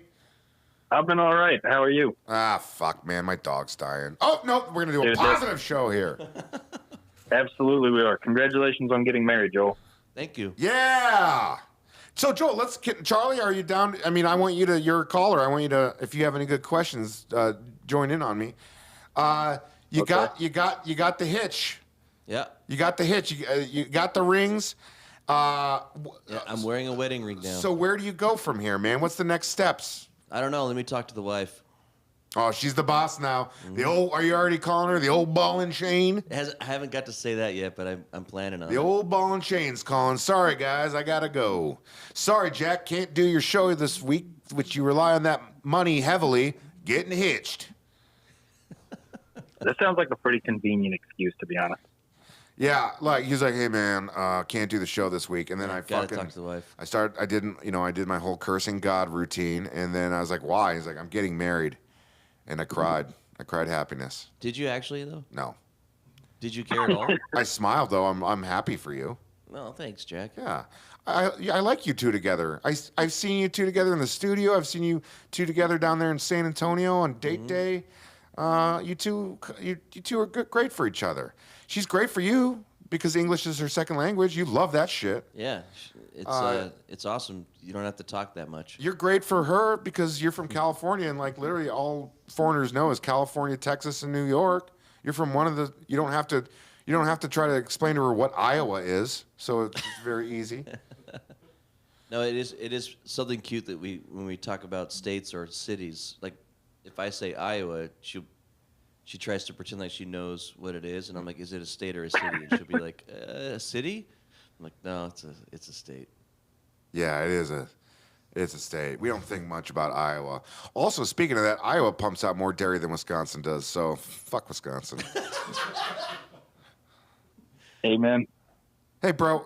I've been all right. How are you? Ah, fuck, man, my dog's dying. Oh no, we're gonna do a Dude, positive show here. Absolutely, we are. Congratulations on getting married, Joel. Thank you. Yeah. So, Joel, let's get Charlie. Are you down? I mean, I want you to. You're a caller. I want you to. If you have any good questions, join in on me. You Okay. got the hitch. Yeah. You got the hitch. You got the rings. Yeah, I'm wearing a wedding ring now. So where do you go from here, man? What's the next steps? I don't know. Let me talk to the wife. Oh, she's the boss now. Mm-hmm. The old. Are you already calling her the old ball and chain? I haven't got to say that yet, but I'm planning on The it. old ball and chain's calling. Sorry, guys, I gotta go. Sorry, Jack, can't do your show this week, which you rely on that money heavily. Getting hitched. That sounds like a pretty convenient excuse, to be honest. Yeah, like he's like, hey man, can't do the show this week, and then I Gotta fucking talk to the wife. I did my whole cursing God routine, and then I was like, why? He's like, I'm getting married, and I cried. I cried happiness. Did you actually though? No, Did you care at all? I smiled though. I'm happy for you. No, thanks, Jack. Yeah. I like you two together. I've seen you two together in the studio. I've seen you two together down there in San Antonio on date day. You two are great for each other. She's great for you because English is her second language. You love that shit. Yeah, it's awesome. You don't have to talk that much. You're great for her because you're from California, and like literally all foreigners know is California, Texas, and New York. You're from one of the. You don't have to try to explain to her what Iowa is. So it's very easy. No, it is something cute that when we talk about states or cities, like if I say Iowa, she tries to pretend like she knows what it is, and I'm like, is it a state or a city? And she'll be like, a city? I'm like, no, it's a state. Yeah, it's a state. We don't think much about Iowa. Also, speaking of that, Iowa pumps out more dairy than Wisconsin does, so fuck Wisconsin. Amen. Hey, bro,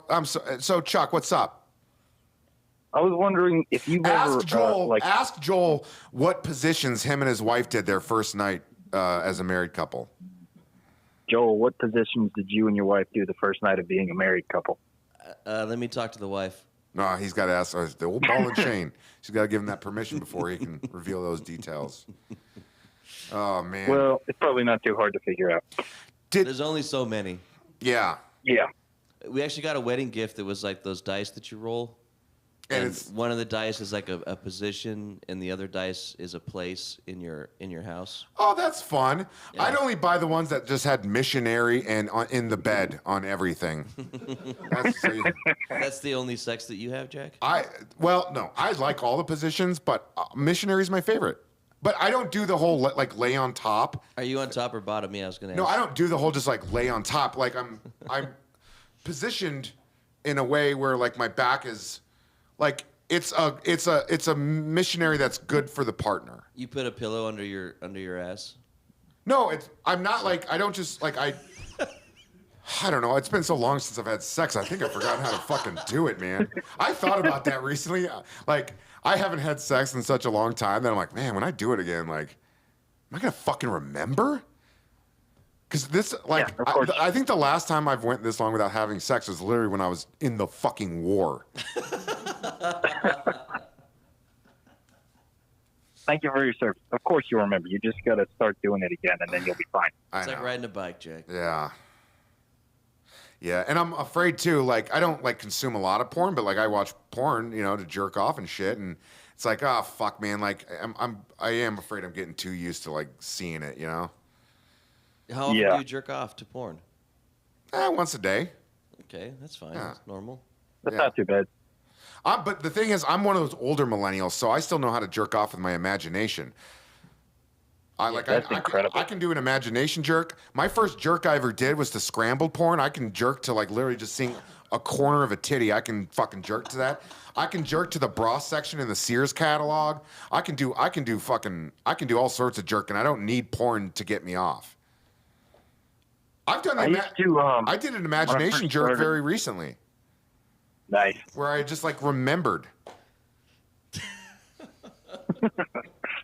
so Chuck, what's up? I was wondering if you've ever Ask Joel what positions him and his wife did their first night as a married couple. Joel, what positions did you and your wife do the first night of being a married couple? Let me talk to the wife. No, he's got to ask the old ball and chain. She's got to give him that permission before he can reveal those details. Oh man. Well, it's probably not too hard to figure out. There's only so many. Yeah. Yeah. We actually got a wedding gift that was like those dice that you roll. And one of the dice is like a position, and the other dice is a place in your house. Oh, that's fun. Yeah. I'd only buy the ones that just had missionary and in the bed on everything. That's the only sex that you have, Jack? No, I like all the positions, but missionary is my favorite. But I don't do the whole like lay on top. Are you on top or bottom? Yeah, I was gonna ask. No, I don't do the whole just like lay on top. Like I'm positioned in a way where like my back is like it's a missionary that's good for the partner. You put a pillow under your ass? No, I'm not like I don't just like I don't know. It's been so long since I've had sex. I think I've forgotten how to fucking do it, man. I thought about that recently. Like I haven't had sex in such a long time that I'm like, man, when I do it again, like, am I gonna fucking remember? Because this, like, yeah, I think the last time I've went this long without having sex was literally when I was in the fucking war. Thank you for your service. Of course you remember. You just got to start doing it again, and then you'll be fine. It's like riding a bike, Jack. Yeah. Yeah, and I'm afraid too. Like, I don't like consume a lot of porn, but like I watch porn, to jerk off and shit, and it's like, oh fuck, man. Like, I am afraid I'm getting too used to like seeing it, How often do you jerk off to porn? Once a day. Okay, that's fine. Yeah. That's normal. That's not too bad. But the thing is, I'm one of those older millennials, so I still know how to jerk off with my imagination. That's incredible. I can do an imagination jerk. My first jerk I ever did was to scrambled porn. I can jerk to like literally just seeing a corner of a titty. I can fucking jerk to that. I can jerk to the bra section in the Sears catalog. I can do all sorts of jerking. I don't need porn to get me off. I've done I did an imagination jerk very recently. Nice. Where I just like remembered.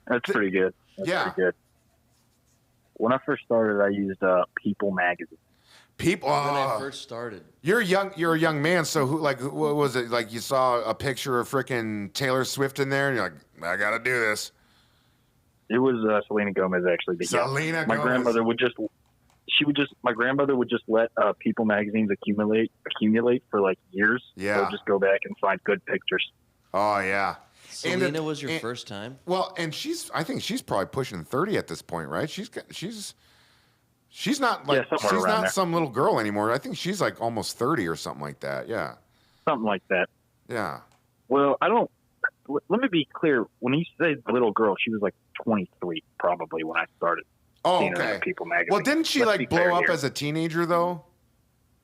That's pretty good. That's yeah. pretty good. When I first started, I used People magazine. People. When I first started. You're a young man. So what was it? Like you saw a picture of frickin' Taylor Swift in there, and you're like, I gotta do this. It was Selena Gomez actually. But Selena my Gomez. grandmother would just. My grandmother would just let People magazines accumulate for like years. Yeah. So just go back and find good pictures. Oh yeah. Selena was your first time? Well, and I think she's probably pushing 30 at this point, right? She's not like she's not there. some little girl anymore. I think she's like almost 30 or something like that. Yeah. Something like that. Yeah. Well, let me be clear. When you say little girl, she was like 23 probably when I started. Oh, seeing her in okay. the People magazine. Well, didn't she like blow up as a teenager though?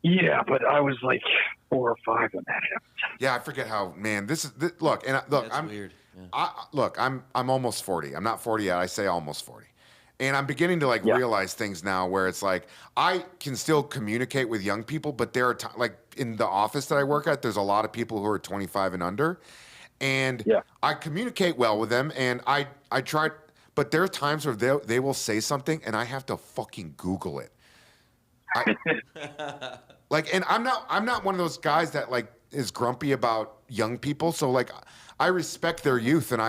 Yeah, but I was like 4 or 5 when that happened. Yeah, I forget how. Man, look. That's I'm weird. Yeah. I'm almost 40. I'm not 40 yet. I say almost 40. And I'm beginning to realize things now where it's like I can still communicate with young people, but there are like in the office that I work at, there's a lot of people who are 25 and under, and I communicate well with them, and I try, but there are times where they will say something, and I have to fucking Google it. And I'm not one of those guys that like is grumpy about young people, so like. I respect their youth and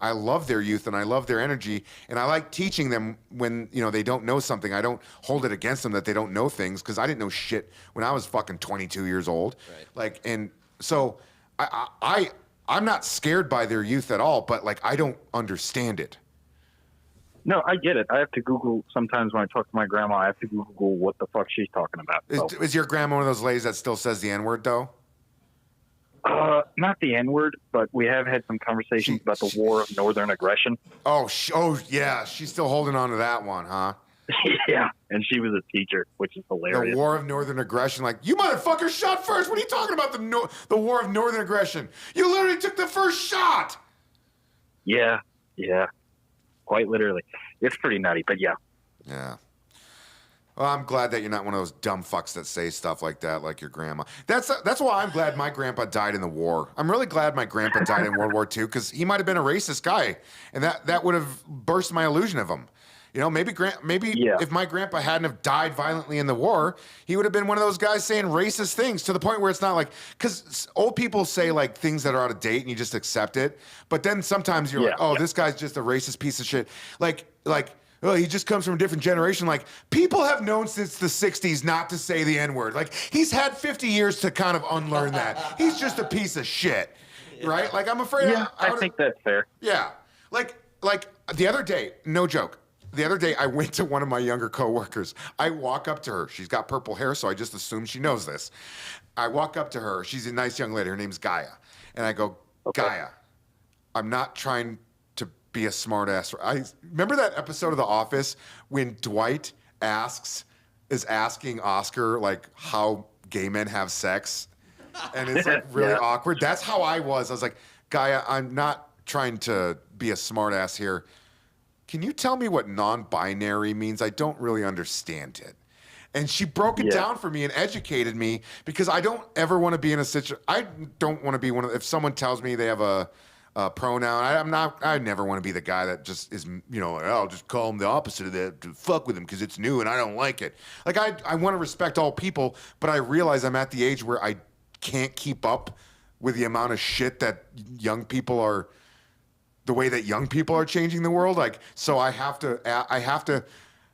I love their youth and I love their energy and I like teaching them when they don't know something. I don't hold it against them that they don't know things because I didn't know shit when I was fucking 22 years old. Right. Like, and so I'm not scared by their youth at all, but like I don't understand it. No, I get it. I have to Google sometimes when I talk to my grandma. I have to Google what the fuck she's talking about. Is your grandma one of those ladies that still says the N-word though? Not the N-word, but we have had some conversations about the war of northern aggression. Oh yeah, she's still holding on to that one, huh? Yeah, and she was a teacher, which is hilarious. The war of northern aggression, like, you motherfucker shot first. What are you talking about, the war of northern aggression? You literally took the first shot. Yeah, quite literally. It's pretty nutty, but yeah. Yeah. Well, I'm glad that you're not one of those dumb fucks that say stuff like that, like your grandma. That's why I'm glad my grandpa died in the war. I'm really glad my grandpa died in World War II because he might have been a racist guy, and that would have burst my illusion of him. Maybe if my grandpa hadn't have died violently in the war, he would have been one of those guys saying racist things to the point where it's not like, because old people say like things that are out of date and you just accept it. But then sometimes you're this guy's just a racist piece of shit. Like, oh, he just comes from a different generation. Like, people have known since the 60s not to say the N-word. Like, he's had 50 years to kind of unlearn that. He's just a piece of shit, right? Like, I'm afraid. Yeah, I think that's fair. Yeah. Like the other day, no joke. The other day, I went to one of my younger coworkers. I walk up to her. She's got purple hair, so I just assume she knows this. I walk up to her. She's a nice young lady. Her name's Gaia. And I go, Gaia, I'm not trying to be a smart ass. I remember that episode of The Office when Dwight is asking Oscar like how gay men have sex, and it's like really awkward. That's how I was. I was like, Gaia, I'm not trying to be a smart ass here. Can you tell me what non-binary means? I don't really understand it. And she broke it down for me and educated me because I don't ever want to be in a situation. I don't want to be if someone tells me they have a pronoun, I never want to be the guy that just is, I'll just call him the opposite of that to fuck with him because it's new and I don't like it. Like, I want to respect all people, but I realize I'm at the age where I can't keep up with the amount of shit that the way that young people are changing the world. Like, so I have to,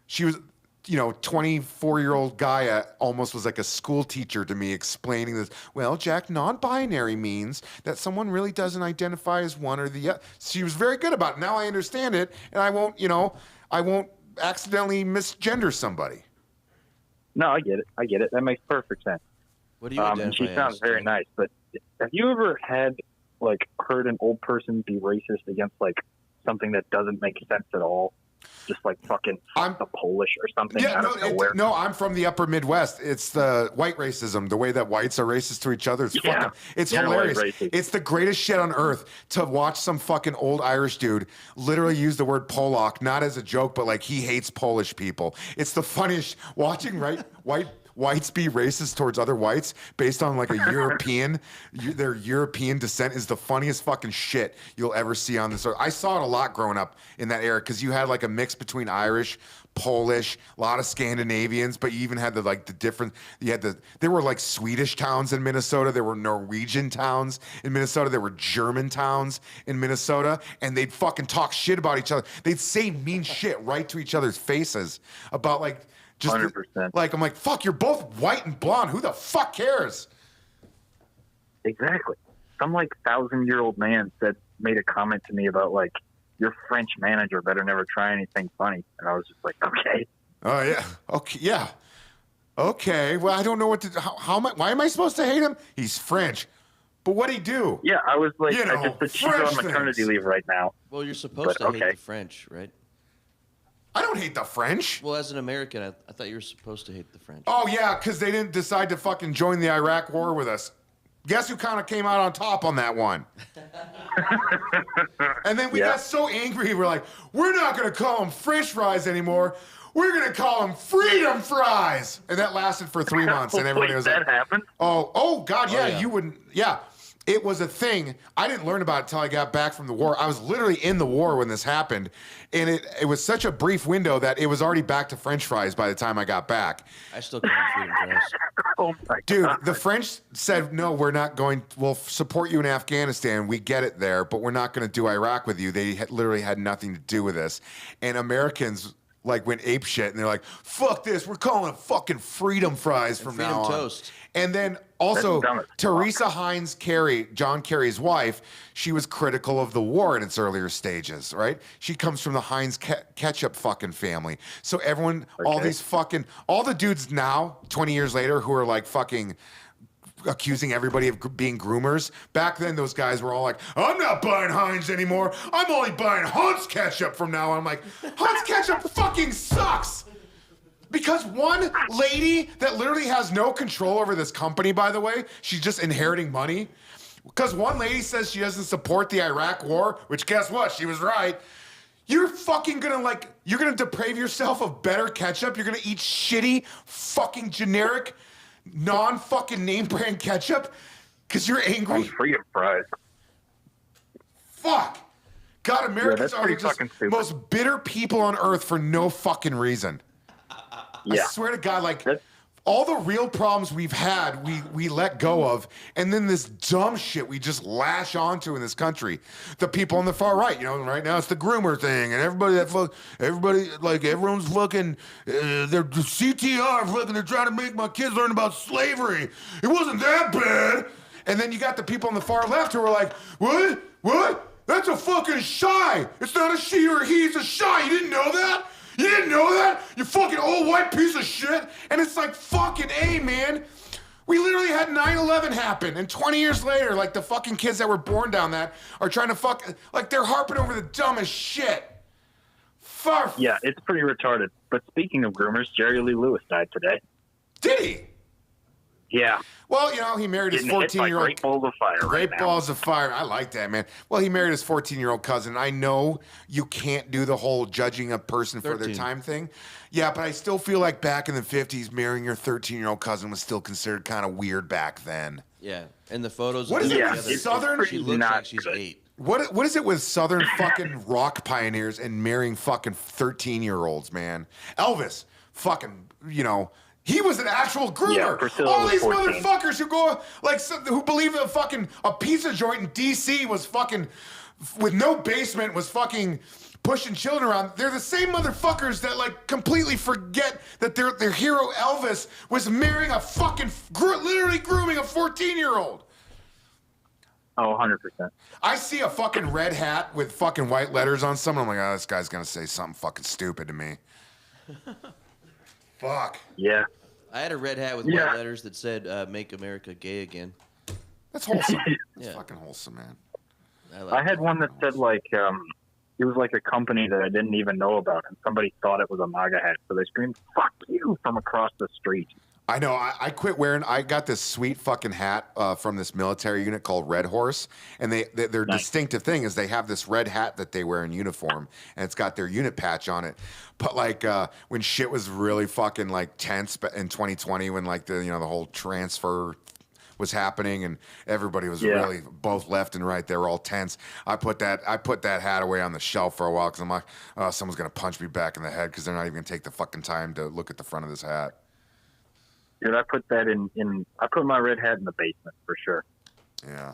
she was, 24-year-old Gaia almost was like a school teacher to me explaining this. Well, Jack, non-binary means that someone really doesn't identify as one or the other. She was very good about it. Now I understand it, and I won't accidentally misgender somebody. No, I get it. That makes perfect sense. What do you identify She sounds very nice, but have you ever heard an old person be racist against like something that doesn't make sense at all? just like fucking I'm- the Polish or something Yeah, out of nowhere. no, I'm from the upper Midwest. It's the white racism, the way that whites are racist to each other. It's Yeah, it's generally hilarious. racist. It's the greatest shit on earth to watch some fucking old Irish dude literally use the word Polak, not as a joke, but like he hates Polish people. It's the funniest watching whites be racist towards other whites based on like a European, their European descent is the funniest fucking shit you'll ever see on this earth. I saw it a lot growing up in that era because you had like a mix between Irish, Polish, a lot of Scandinavians, but you even had there were like Swedish towns in Minnesota, there were Norwegian towns in Minnesota, there were German towns in Minnesota, and they'd fucking talk shit about each other. They'd say mean shit right to each other's faces about like just 100%. like I'm like, fuck, you're both white and blonde. Who the fuck cares? Exactly. Some like 1,000-year-old man made a comment to me about like, your French manager better never try anything funny, and I was just like, okay. Oh yeah. Okay. Yeah. Okay. Well, I don't know what to. Why am I supposed to hate him? He's French. But what'd he do? Yeah, I was like, You know, I just said she's French on maternity things. leave right now. Well, you're supposed But, to hate okay. the French, right? I don't hate the French. Well, as an American, I thought you were supposed to hate the French. Oh yeah, because they didn't decide to fucking join the Iraq War with us. Guess who kind of came out on top on that one? And then we got so angry, we're like, we're not going to call them French fries anymore. We're going to call them freedom fries. And that lasted for 3 months. And everybody Wait, was that like, happened? oh, God, yeah, yeah. you wouldn't. Yeah, it was a thing. I didn't learn about it until I got back from the war. I was literally in the war when this happened. And it was such a brief window that it was already back to French fries by the time I got back. I still call them freedom fries. Oh my Dude, God. the French said, no, we're not going, we'll support you in Afghanistan. We get it there, but we're not going to do Iraq with you. They literally had nothing to do with this. And Americans like went ape shit and they're like, fuck this. We're calling it fucking freedom fries from freedom now on. toast. And then also, That's dumb as fuck. Teresa Heinz Kerry, John Kerry's wife, she was critical of the war in its earlier stages, right? She comes from the Heinz ketchup fucking family. So everyone, all the dudes now, 20 years later, who are like fucking accusing everybody of being groomers. Back then, those guys were all like, I'm not buying Heinz anymore. I'm only buying Hunt's ketchup from now on. I'm like, Hunt's ketchup fucking sucks. Because one lady that literally has no control over this company, by the way, she's just inheriting money. Because one lady says she doesn't support the Iraq war, which guess what? She was right. You're fucking gonna you're gonna deprave yourself of better ketchup. You're gonna eat shitty, fucking generic, non-fucking name brand ketchup because you're On angry. freedom fries. Fuck. God, Americans that's are pretty the just fucking stupid. most bitter people on earth for no fucking reason. Yeah. I swear to God, That's- all the real problems we've had, we let go of, and then this dumb shit we just lash onto in this country. The people on the far right, right now it's the groomer thing, and everyone's fucking, they're CTR, fucking, they're trying to make my kids learn about slavery. It wasn't that bad. And then you got the people on the far left who are like, what? That's a fucking shy. It's not a she or a he, it's a shy. You didn't know that? You didn't know that? You fucking old white piece of shit. And it's like, fucking A, man. We literally had 9/11 happen. And 20 years later, like the fucking kids that were born down that are trying to they're harping over the dumbest shit. Yeah, it's pretty retarded. But speaking of groomers, Jerry Lee Lewis died today. Did he? Yeah. Well, he married his Getting hit by 14-year-old. Great Balls of Fire Great right now. balls of fire. I like that, man. Well, he married his 14-year-old cousin. I know you can't do the whole judging a person for their 13. time thing. Yeah, but I still feel like back in the 50s, marrying your 13-year-old cousin was still considered kind of weird back then. Yeah, and the photos. What of is them it Yeah, with together, Southern? She looks not like she's good. 8. What is it with Southern fucking rock pioneers and marrying fucking 13-year-olds, man? Elvis, fucking, he was an actual groomer. Yeah, Priscilla All was these 14. motherfuckers who go who believe that a pizza joint in D.C. was fucking with no basement was fucking pushing children around. They're the same motherfuckers that completely forget that their hero Elvis was marrying a fucking literally grooming a 14-year-old. Oh, 100%. I see a fucking red hat with fucking white letters on someone. I'm like, oh, this guy's gonna say something fucking stupid to me. Fuck. Yeah. I had a red hat with Yeah. white letters that said "Make America Gay Again." That's wholesome. That's Yeah. fucking wholesome, man. like I had that. one that said it was like a company that I didn't even know about, and somebody thought it was a MAGA hat, so they screamed "fuck you" from across the street. I know. I quit wearing. I got this sweet fucking hat from this military unit called Red Horse, and their Nice. distinctive thing is they have this red hat that they wear in uniform, and it's got their unit patch on it. But like when shit was really fucking like tense in 2020, when like the whole transfer was happening and everybody was really both left and right, they were all tense. I put that hat away on the shelf for a while because I'm like, oh, someone's gonna punch me back in the head because they're not even gonna take the fucking time to look at the front of this hat. Dude, I put that I put my red hat in the basement for sure. Yeah.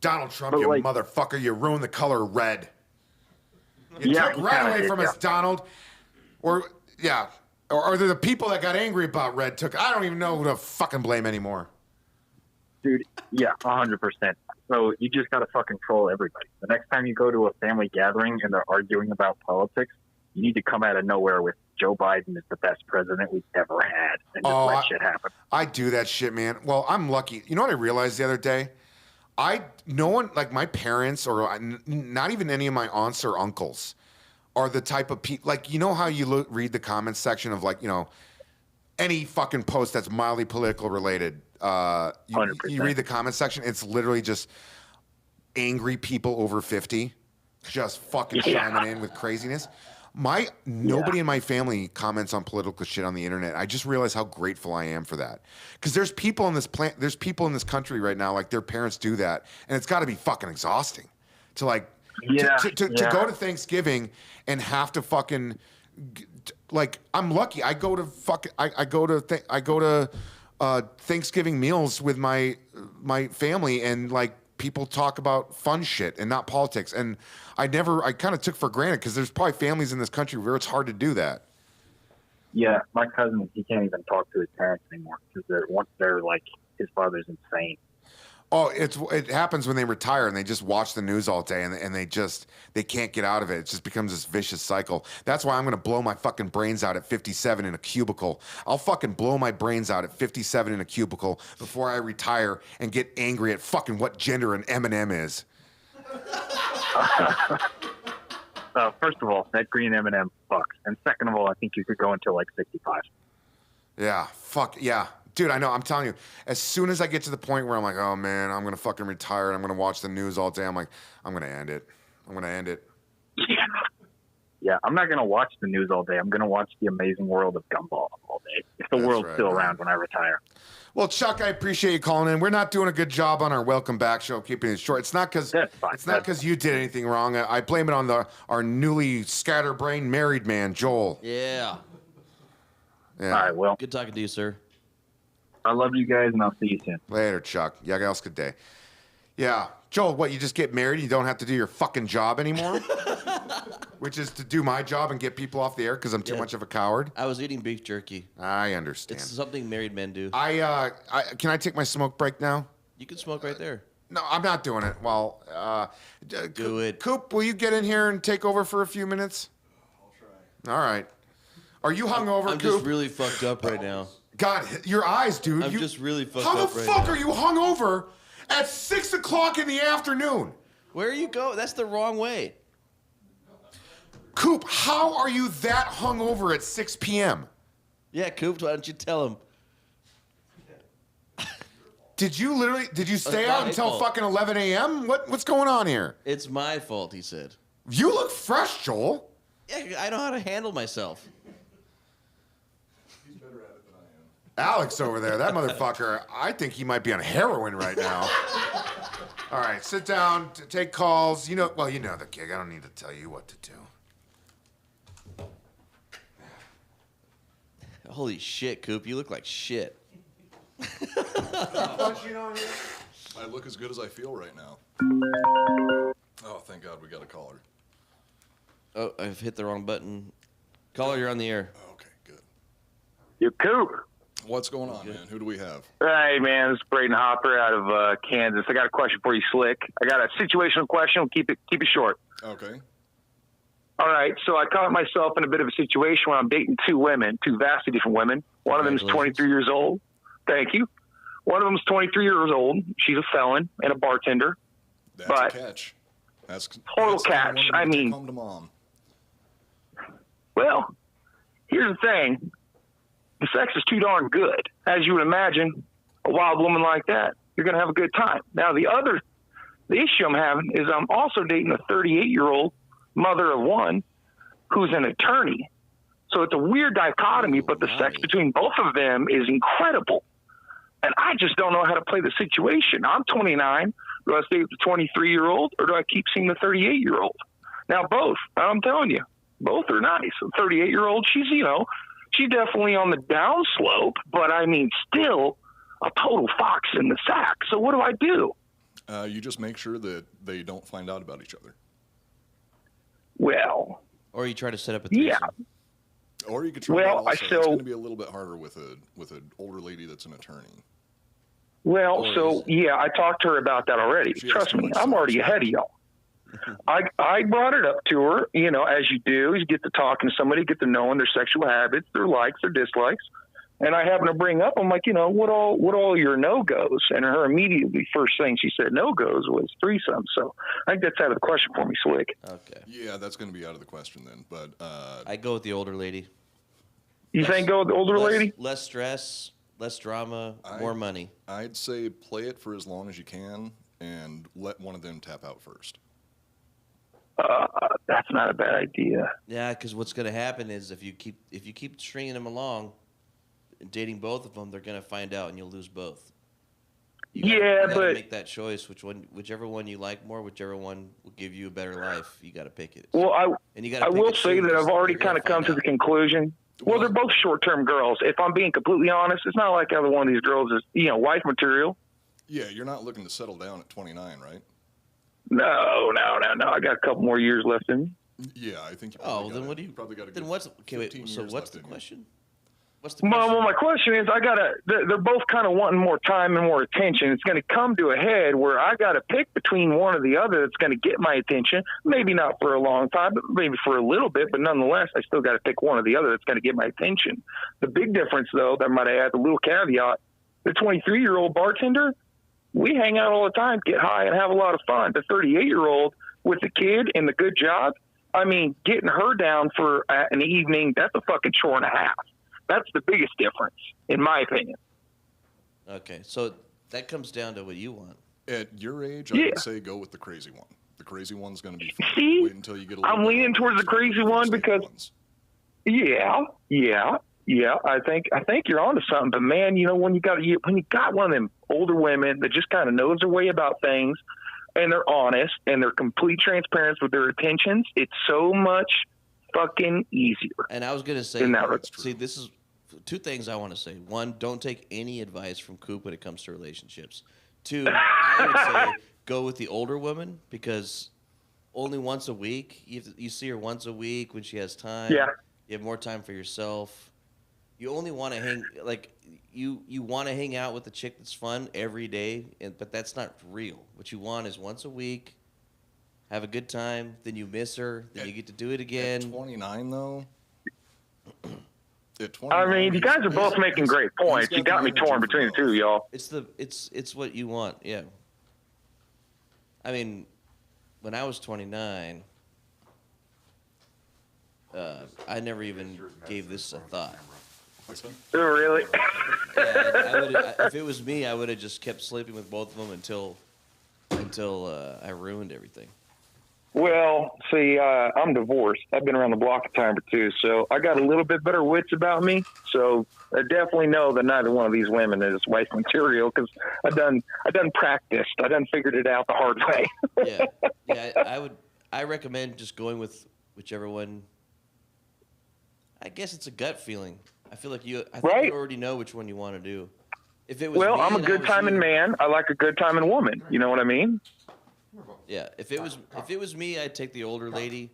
Donald Trump, But, you like- motherfucker, you ruined the color red. You Yeah, took you red kinda away did, from yeah. us, Donald. Or are there the people that got angry about red took? I don't even know who to fucking blame anymore. Dude, yeah, 100%. So you just got to fucking troll everybody. The next time you go to a family gathering and they're arguing about politics, you need to come out of nowhere with Joe Biden is the best president we've ever had and just let shit happen. I do that shit, man. Well, I'm lucky. You know what I realized the other day? No one, like my parents or not even any of my aunts or uncles are the type of people, like, you know how you read the comments section of like, any fucking post that's mildly political related. You 100%. read the comment section, it's literally just angry people over 50 just fucking chiming in with craziness. Nobody in my family comments on political shit on the internet. I just realized how grateful I am for that. Because there's people in this country right now, like their parents do that, and it's got to be fucking exhausting to like to go to Thanksgiving and have to fucking like. I'm lucky. I go to Thanksgiving meals with my family, and like people talk about fun shit and not politics. And I kind of took for granted because there's probably families in this country where it's hard to do that. Yeah, my cousin, he can't even talk to his parents anymore because they're like, his father's insane. Oh, it happens when they retire and they just watch the news all day and they can't get out of it. It just becomes this vicious cycle. That's why I'm going to blow my fucking brains out at 57 in a cubicle. I'll fucking blow my brains out at 57 in a cubicle before I retire and get angry at fucking what gender an M&M is. First of all, that green M&M fucks. And second of all, I think you could go until like 65. Yeah, fuck, yeah. Dude, I know, I'm telling you, as soon as I get to the point where I'm like, oh man, I'm going to fucking retire and I'm going to watch the news all day, I'm like, I'm going to end it. I'm going to end it. Yeah, I'm not going to watch the news all day. I'm going to watch The Amazing World of Gumball all day. If the world's right, still man. around when I retire. Well, Chuck, I appreciate you calling in. We're not doing a good job on our welcome back show, keeping it short. It's not because you did anything wrong. I blame it on our newly scatterbrained married man, Joel. Yeah. Yeah. All right, well, Good talking to you, sir. I love you guys, and I'll see you soon. Later, Chuck. Yeah, else good day. Yeah. Joel, what, you just get married, you don't have to do your fucking job anymore? Which is to do my job and get people off the air because I'm too much of a coward? I was eating beef jerky. I understand. It's something married men do. Can I take my smoke break now? You can smoke right there. No, I'm not doing it. Well, Do it. Coop, will you get in here and take over for a few minutes? I'll try. All right. Are you hungover, I'm Coop? just really fucked up right now. God, your eyes, dude. I'm just really fucked How up the right fuck now. are you hungover at 6 o'clock in the afternoon? Where you go? That's the wrong way. Coop, how are you that hungover at 6 p.m.? Yeah, Coop, why don't you tell him? Did you stay out my until fault. fucking 11 a.m.? What's going on here? It's my fault, he said. You look fresh, Joel. Yeah, I know how to handle myself. Alex over there, that motherfucker, I think he might be on heroin right now. All right, sit down, take calls. You know the gig. I don't need to tell you what to do. Holy shit, Coop, you look like shit. I look as good as I feel right now. Oh, thank God we got a caller. Oh, I've hit the wrong button. Caller, you're on the air. Okay, good. You Coop. What's going on, man? Who do we have? Hey, man, this is Braden Hopper out of Kansas. I got a question for you, Slick. I got a situational question. We'll keep it short. Okay. All right, so I caught myself in a bit of a situation where I'm dating two women, two vastly different women. One of them is 23 years old. Thank you. One of them is 23 years old. She's a felon and a bartender. That's But- a catch. Total that's catch. one I to mean, come to mom. well, here's the thing. The sex is too darn good. As you would imagine, a wild woman like that, you're going to have a good time. Now, the issue I'm having is I'm also dating a 38-year-old mother of one who's an attorney. So it's a weird dichotomy, but the sex between both of them is incredible. And I just don't know how to play the situation. I'm 29. Do I stay with the 23-year-old or do I keep seeing the 38-year-old? Now, both. I'm telling you, both are nice. The 38-year-old, she's definitely on the downslope, but I mean, still a total fox in the sack. So what do I do? You just make sure that they don't find out about each other. Well, Or you try to set up a threesome. yeah. Or you could try Well, that also. It's so- going to be a little bit harder with an older lady that's an attorney. Well, Or so is it? yeah, I talked to her about that already. She has Trust too me, much I'm already self-respect. ahead of y'all. I brought it up to her, as you do, you get to talking to somebody, get to knowing their sexual habits, their likes, their dislikes. And I happen to bring up, I'm like, what all your no-goes? And her immediately first thing she said no-goes was threesome. So I think that's out of the question for me, Slick. Okay. Yeah, that's going to be out of the question then. But I go with the older lady. You think go with the older lady? Less stress, less drama, more money. I'd say play it for as long as you can and let one of them tap out first. That's not a bad idea. Yeah, because what's going to happen is if you keep stringing them along, dating both of them, they're going to find out and you'll lose both. You gotta but make that choice. Whichever one you like more, whichever one will give you a better life. You got to pick it. well, And you got. I will say that I've already kind of come to the conclusion. Well, they're both short-term girls. If I'm being completely honest, it's not like either one of these girls is, wife material. Yeah, you're not looking to settle down at 29, right? No. I got a couple more years left in me. Yeah, I think. Then what do you? Probably got a Then good what's okay? Wait. 15 So years what's left the in you. question? What's the question? Well, my question is, they're both kind of wanting more time and more attention. It's going to come to a head where I got to pick between one or the other that's going to get my attention. Maybe not for a long time, but maybe for a little bit. But nonetheless, I still got to pick one or the other that's going to get my attention. The big difference, though, that I might add, the little caveat, the 23-year-old bartender, we hang out all the time, get high, and have a lot of fun. The 38-year-old with the kid and the good job, I mean, getting her down for an evening, that's a fucking chore and a half. That's the biggest difference, in my opinion. Okay, so that comes down to what you want. At your age, I would say go with the crazy one. The crazy one's going to be fun. See? Wait until you get a little I'm bit leaning older towards the and start crazy looking for one the stable because- ones. Yeah. I think you're onto something. But man, when you got one of them older women that just kind of knows their way about things, and they're honest and they're complete transparent with their intentions, it's so much fucking easier. And I was gonna say, In that regard. see, this is two things I want to say. One, don't take any advice from Coop when it comes to relationships. Two, I would say go with the older woman because only once a week. You see her once a week when she has time. Yeah. You have more time for yourself. You only want to you want to hang out with a chick that's fun every day, but that's not real. What you want is once a week, have a good time, then you miss her, then you get to do it again. At 29, though. At 29, I mean, you guys are both making great points. he's You got got the me torn energy for between the both. two, y'all. It's what you want, yeah. I mean, when I was 29, I never even gave this a thought. Really? Yeah, if it was me, I would have just kept sleeping with both of them until I ruined everything. Well, see, I'm divorced. I've been around the block a time or two, so I got a little bit better wits about me. So I definitely know that neither one of these women is wife material because I done practiced. I done figured it out the hard way. Yeah. I recommend just going with whichever one. I guess it's a gut feeling. I feel like you already know which one you want to do. If it was Well, me I'm a and I good was timing you- man. I like a good timing woman. You know what I mean? Yeah, if it was me, I'd take the older lady.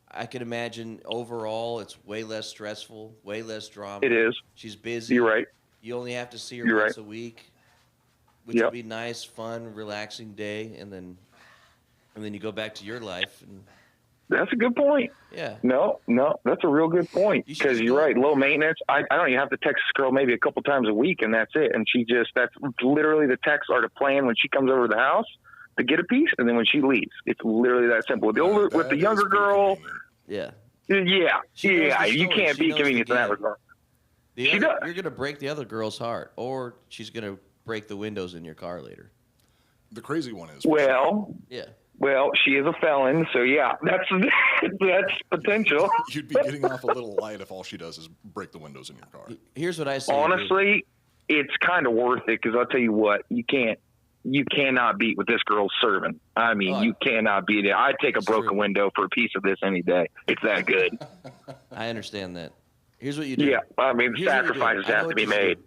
I could imagine overall it's way less stressful, way less drama. It is. She's busy. You're right. You only have to see her You're once right. a week, which Yep. would be nice, fun, relaxing day, and then you go back to your life and That's a good point. yeah. No, that's a real good point You should because just you're go- right. Low maintenance. I don't even have to text this girl maybe a couple times a week, and that's it. And that's literally the texts are to plan when she comes over to the house. to get a piece, and then when she leaves, it's literally that simple. With the older, with the younger girl, Yeah. yeah, She knows the you story. can't She be knows the convenient in that game. regard. You're does. going to break the other girl's heart, or she's going to break the windows in your car later. The crazy one is. Well, Yeah. well, she is a felon, so yeah, that's potential. You'd be getting off a little light if all she does is break the windows in your car. Here's what I say. Honestly, it's kind of worth it because I'll tell you what, you cannot beat what this girl's serving. I mean, you cannot beat it. I'd take a broken true. window for a piece of this any day. It's that good. I understand that. Here's what you do. Yeah, I mean, Here's what you do. sacrifices I know have to what be you should made. do.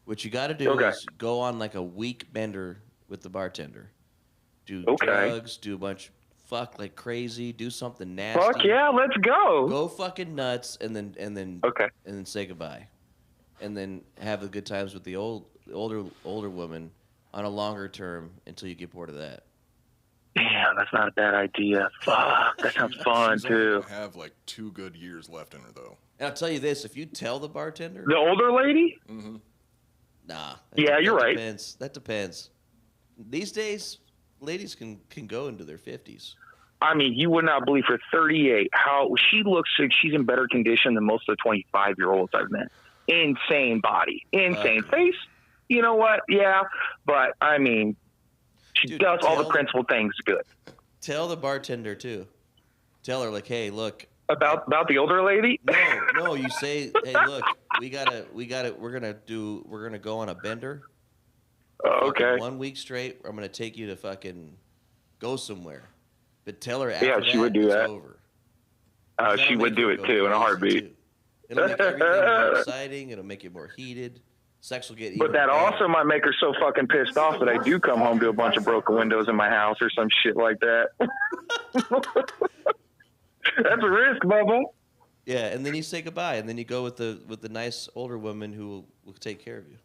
What you got to do Okay. is go on like a week bender with the bartender. Do Okay. drugs, do a bunch, fuck like crazy, do something nasty. Fuck yeah, let's go. Go fucking nuts, and then Okay. and then say goodbye, and then have the good times with the older woman on a longer term until you get bored of that. Damn, that's not a bad idea. Fuck, that sounds fun She's only too. gonna have like 2 good years left in her, though. And I'll tell you this: if you tell the bartender, The older lady? nah. Yeah, you're right. Depends. That depends. These days, ladies can go into their 50s. I mean, you would not believe for 38 how she looks like she's in better condition than most of the 25-year-olds I've met. Insane body, insane face. You know what? Yeah, but I mean, she Dude, does all the tell- principal things good. Tell the bartender too. Tell her like, hey, look. About the older lady? No. You say, hey, look, we're gonna go on a bender. Okay. Fucking 1 week straight. I'm gonna take you to fucking go somewhere. But tell her after Yeah, she would do it's that. over. She would do it too in a heartbeat. It'll make everything more exciting. It'll make it more heated. Sex will get. But even that better. also might make her so fucking pissed off that I do come home to a bunch of broken windows in my house or some shit like that. That's a risk, Bubba. Yeah, and then you say goodbye, and then you go with the nice older woman who will take care of you.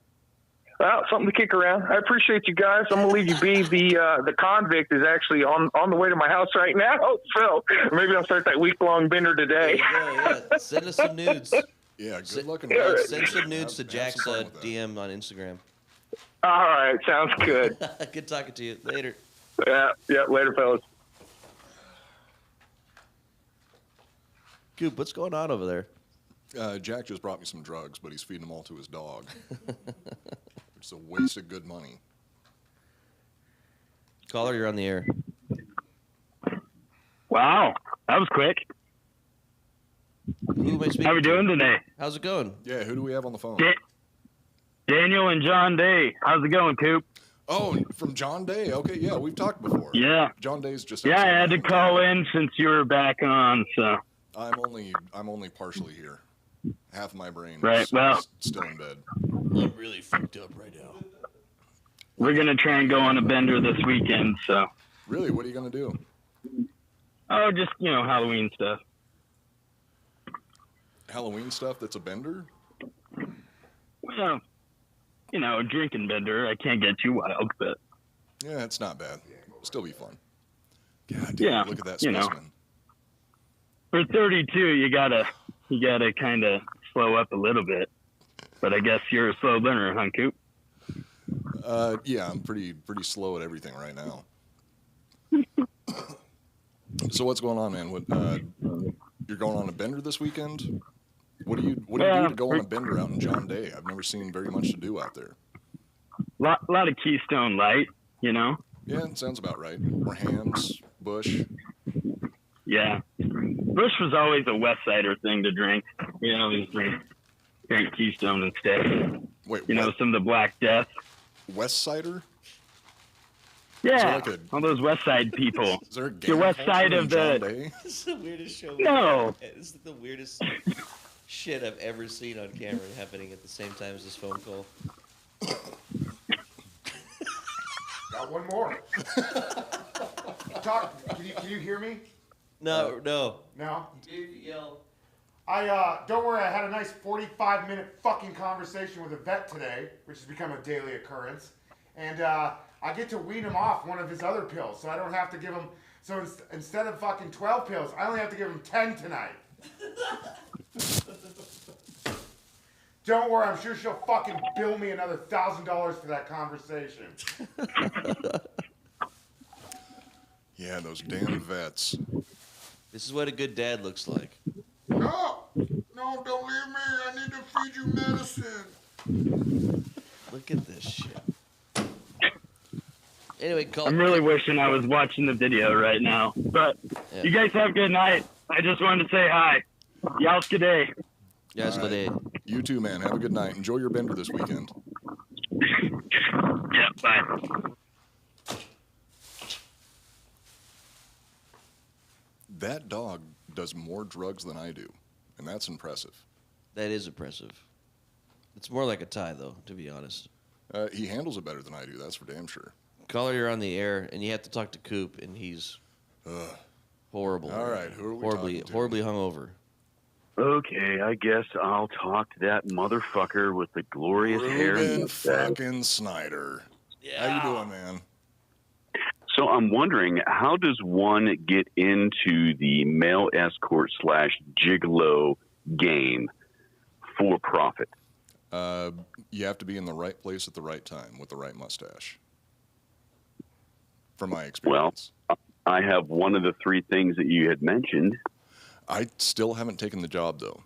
Well, something to kick around. I appreciate you guys. I'm gonna leave you be. The convict is actually on the way to my house right now, so maybe I'll start that week-long bender today. Yeah. Send us some nudes. Yeah, good Send- looking. Yeah, guys. send some nudes to Have Jack's some fun with that. DM on Instagram. All right, sounds good. Good talking to you. Later. Yeah, later, fellas. Coop, what's going on over there? Jack just brought me some drugs, but he's feeding them all to his dog. It's a waste of good money. Caller, you're on the air. Wow, that was quick. Who am I speaking How we to? doing today? How's it going? Yeah, who do we have on the phone? Daniel and John Day. How's it going, Coop? Oh, from John Day. Okay, yeah, we've talked before. Yeah. John Day's just. Yeah, I outside had to my call hometown. in since you were back on, so. I'm only partially here. Half of my brain Right, is well. still in bed. I'm really fucked up right now. We're going to try and go on a bender this weekend, so. Really, what are you gonna do? Oh, just, Halloween stuff. Halloween stuff that's a bender? Well, a drinking bender. I can't get too wild, but. Yeah, it's not bad. Still be fun. God damn, Yeah, look at that you know. specimen. For 32, you gotta kind of slow up a little bit. But I guess you're a slow burner, huh, Coop? Yeah, I'm pretty slow at everything right now. So what's going on, man? What you're going on a bender this weekend? What do you do to go on a bender out in John Day? I've never seen very much to do out there. Lot of Keystone Light, Yeah, it sounds about right. Or hams, bush. Yeah. Bush was always a West Sider thing to drink. Always drink Keystone instead. Wait, Some of the Black Death. West Sider? Yeah, like a- all those West Side people. Is there a The gang West culture Side in of John the. Day? This is the weirdest show. No. This is the weirdest shit I've ever seen on camera happening at the same time as this phone call. Got one more. Talk. Can you hear me? No. No. Yell. Don't worry. I had a nice 45-minute fucking conversation with a vet today, which has become a daily occurrence, and I get to wean him off one of his other pills, so I don't have to give him. So instead of fucking 12 pills, I only have to give him 10 tonight. Don't worry. I'm sure she'll fucking bill me another $1,000 for that conversation. Yeah, those damn vets. This is what a good dad looks like. No, don't leave me. I need to feed you medicine. Look at this shit. Anyway, call. I'm really wishing I was watching the video right now. But Yeah. you guys have a good night. I just wanted to say hi. Y'all's good day. Yes, All but right. You too, man. Have a good night. Enjoy your bender this weekend. Yeah, bye. That dog does more drugs than I do, and that's impressive. that is impressive. It's more like a tie, though, to be honest. He handles it better than I do. That's for damn sure. Caller, you're on the air, and you have to talk to Coop, and he's horrible. All right, who are we horribly, talking to? horribly hungover. Okay, I guess I'll talk to that motherfucker with the glorious hair. And Ruben mustache. fucking Snyder. How you doing, man? So I'm wondering, how does one get into the male escort / gigolo game for profit? You have to be in the right place at the right time with the right mustache. From my experience. Well, I have one of the three things that you had mentioned. I still haven't taken the job, though.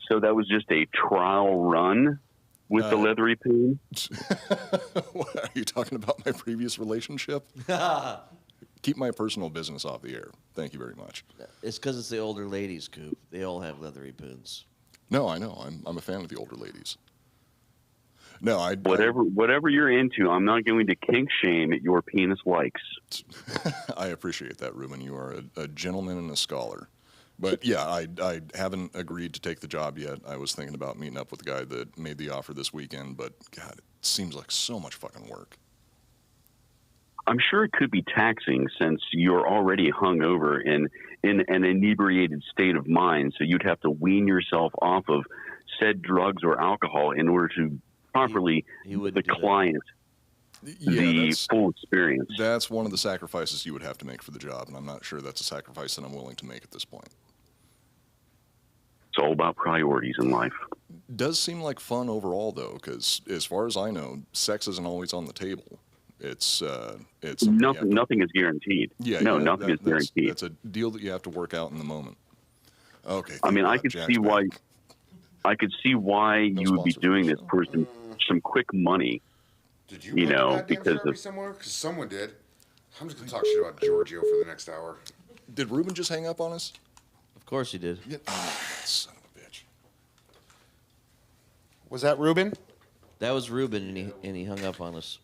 So that was just a trial run with the leathery poo? What, are you talking about my previous relationship? Keep my personal business off the air. Thank you very much. It's because it's the older ladies, Coop. They all have leathery poons. No, I know. I'm a fan of the older ladies. No, Whatever you're into, I'm not going to kink shame at your penis likes. I appreciate that, Ruben. You are a gentleman and a scholar. But yeah, I haven't agreed to take the job yet. I was thinking about meeting up with the guy that made the offer this weekend, but God, it seems like so much fucking work. I'm sure it could be taxing since you're already hungover and in an inebriated state of mind, so you'd have to wean yourself off of said drugs or alcohol in order to properly the client the full experience. That's one of the sacrifices you would have to make for the job, and I'm not sure that's a sacrifice that I'm willing to make at this point. It's all about priorities in life. Does seem like fun overall, though, because as far as I know, sex isn't always on the table. It's nothing is guaranteed. Nothing is guaranteed. That's a deal that you have to work out in the moment. Okay. I mean, I could see why. I could see why you would be doing this for some quick money. Did you know, put because of somewhere? Because someone did. I'm just gonna talk shit about Giorgio for the next hour. Did Ruben just hang up on us? Of course he did. Yeah. Son of a bitch. Was that Ruben? That was Ruben, and he hung up on us.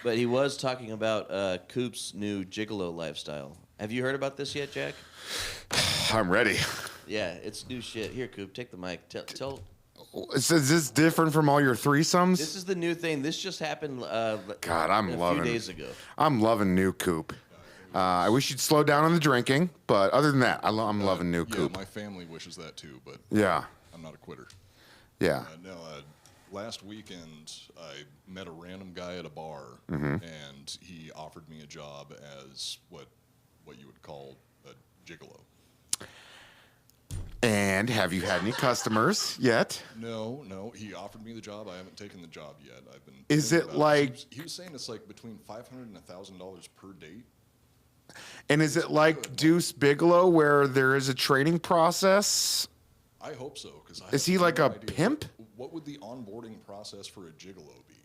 But he was talking about Coop's new gigolo lifestyle. Have you heard about this yet, Jack? I'm ready. Yeah, it's new shit. Here, Coop, take the mic. Tell. Is this different from all your threesomes? This is the new thing. This just happened. God, I'm loving. A few days ago. I'm loving new Coop. I wish you'd slow down on the drinking, but other than that, I'm loving new Coop. Yeah, my family wishes that too, but yeah, I'm not a quitter. Yeah. Last weekend, I met a random guy at a bar, Mhm. and he offered me a job as what you would call a gigolo. And have you had any customers yet? No. He offered me the job. I haven't taken the job yet. I've been. Is thinking it about like? He was saying it's like between $500 and $1,000 per date. And is it like Deuce Bigelow, where there is a training process? I hope so, because is he like a pimp? What would the onboarding process for a gigolo be?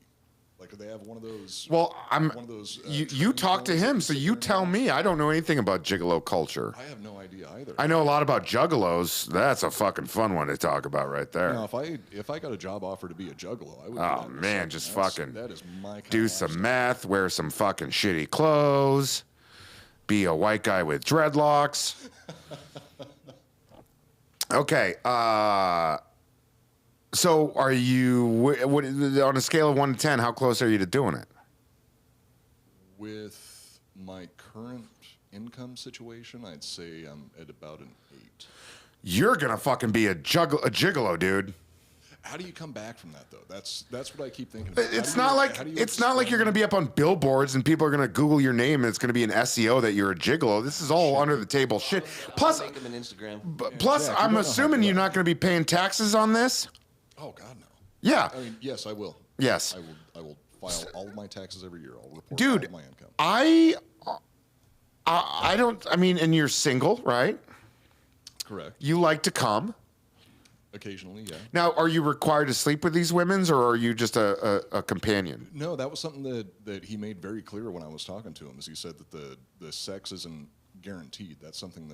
Like, do they have one of those? Well, one of those. You talk to him, so you tell me. I don't know anything about gigolo culture. I have no idea either. I know a lot about juggalos. That's a fucking fun one to talk about right there. Now, if I got a job offer to be a juggalo, I would. Oh man, just fucking. That is my kind do of some meth, wear some fucking shitty clothes, be a white guy with dreadlocks. Okay. So are you? What on a scale of 1 to 10? How close are you to doing it? With my current income situation, I'd say I'm at about an 8. You're gonna fucking be a gigolo, dude. How do you come back from that, though? That's what I keep thinking about. It's not like you're gonna be up on billboards and people are gonna Google your name and it's gonna be an SEO that you're a gigolo. This is all under the table shit. Plus, Make him an Instagram. Plus, Jack, you I'm don't know assuming how you're not gonna be paying taxes on this. Oh God, no. Yeah. I mean, yes, I will. Yes. I will file all of my taxes every year. I'll report Dude, all of my income. I don't. I mean, and you're single, right? Correct. You like to come. Occasionally, yeah. Now, are you required to sleep with these women, or are you just a companion? No, that was something that he made very clear when I was talking to him. Is he said that the sex isn't guaranteed. That's something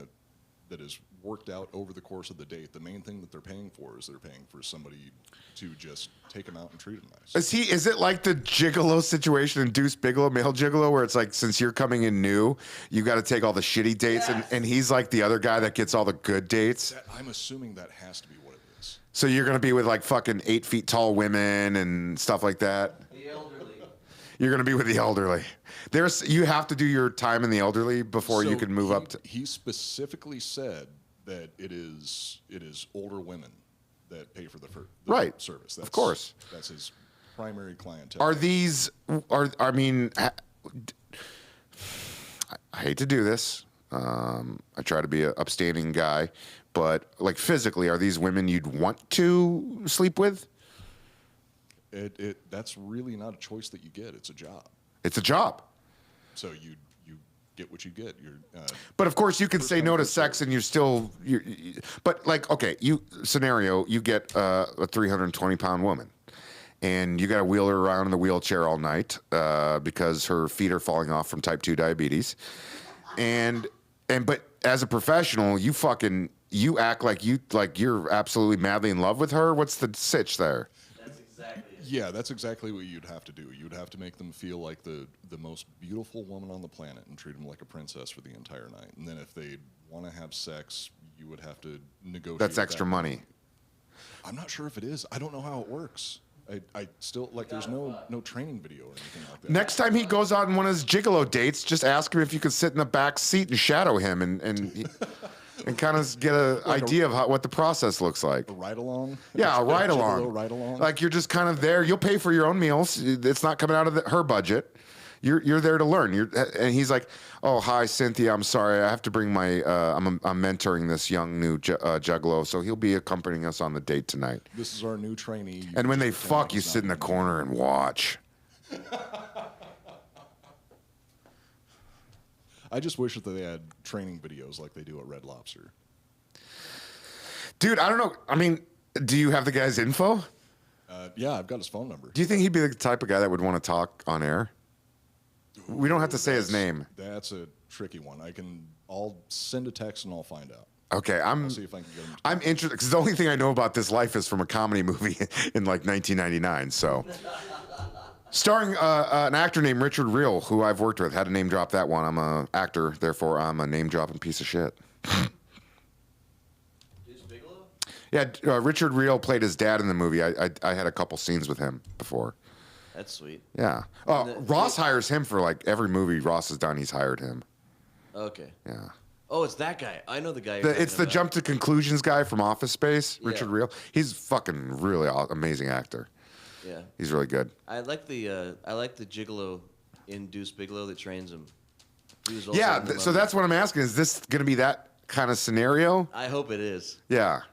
that is worked out over the course of the date. The main thing that they're paying for is they're paying for somebody to just take them out and treat them nice. Is it like the gigolo situation in Deuce Bigalow, male gigolo, where it's like, since you're coming in new, you got to take all the shitty dates, and he's like the other guy that gets all the good dates? I'm assuming that has to be what it is. So you're going to be with like fucking 8 feet tall women and stuff like that? The elderly. You're going to be with the elderly. You have to do your time in the elderly before you can move up to. He specifically said that it is older women that pay for the right service. Of course, that's his primary clientele. I mean, I hate to do this. I try to be an upstanding guy, but like physically, are these women you'd want to sleep with? That's really not a choice that you get. It's a job. It's a job. So you get what you get. But of course, you can say no to sex, and you're still. But like, okay, you get a 320-pound woman, and you got to wheel her around in the wheelchair all night because her feet are falling off from type 2 diabetes, but as a professional, you act like you're absolutely madly in love with her. What's the sitch there? Yeah, that's exactly what you'd have to do. You'd have to make them feel like the most beautiful woman on the planet and treat them like a princess for the entire night. And then if they want to have sex, you would have to negotiate. That's extra money. I'm not sure if it is. I don't know how it works. I still, like, there's no training video or anything like that. Next time he goes on one of his gigolo dates, just ask him if you could sit in the back seat and shadow him and kind of get an idea of what the process looks like. A ride-along? Yeah, a ride-along. Ride-along? Like, you're just kind of there. You'll pay for your own meals. It's not coming out of her budget. You're there to learn. And he's like, oh, hi, Cynthia. I'm sorry. I have to bring my, I'm mentoring this young new juggalo, so he'll be accompanying us on the date tonight. This is our new trainee. And when they fuck, you sit in the corner and watch. I just wish that they had training videos like they do at Red Lobster. Dude, I don't know. I mean, do you have the guy's info? Yeah, I've got his phone number. Do you think he'd be the type of guy that would want to talk on air? We don't have to say his name. That's a tricky one. I'll send a text and I'll find out. Okay, I'll see if I can get him. I'm interested because the only thing I know about this life is from a comedy movie in like 1999. So, starring an actor named Richard Reel, who I've worked with. Had to name drop that one. I'm an actor, therefore I'm a name dropping piece of shit. Yeah, Richard Reel played his dad in the movie. I had a couple scenes with him before. That's sweet. Yeah. Ross hires him for like every movie Ross has done. He's hired him. Okay. Yeah. Oh, it's that guy. I know the guy. It's the jump to conclusions guy from Office Space, Richard Yeah. Reel. He's fucking really amazing actor. Yeah. He's really good. I like the gigolo in Deuce Bigalow that trains him. He was also Yeah. in the So Mummy. that's what I'm asking. Is this going to be that kind of scenario? I hope it is. Yeah.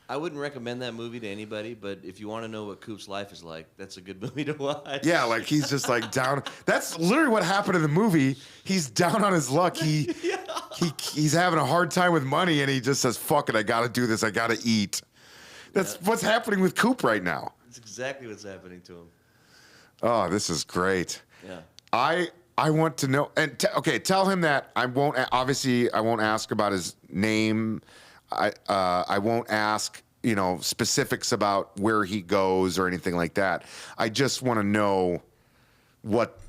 I wouldn't recommend that movie to anybody, but if you want to know what Coop's life is like, that's a good movie to watch. Yeah, like he's just like down. That's literally what happened in the movie. He's down on his luck. He's having a hard time with money, and he just says, "Fuck it, I got to do this. I got to eat." That's what's happening with Coop right now. It's exactly what's happening to him. Oh, this is great. Yeah. I want to know, and tell him that I won't ask about his name. I won't ask, specifics about where he goes or anything like that. I just want to know what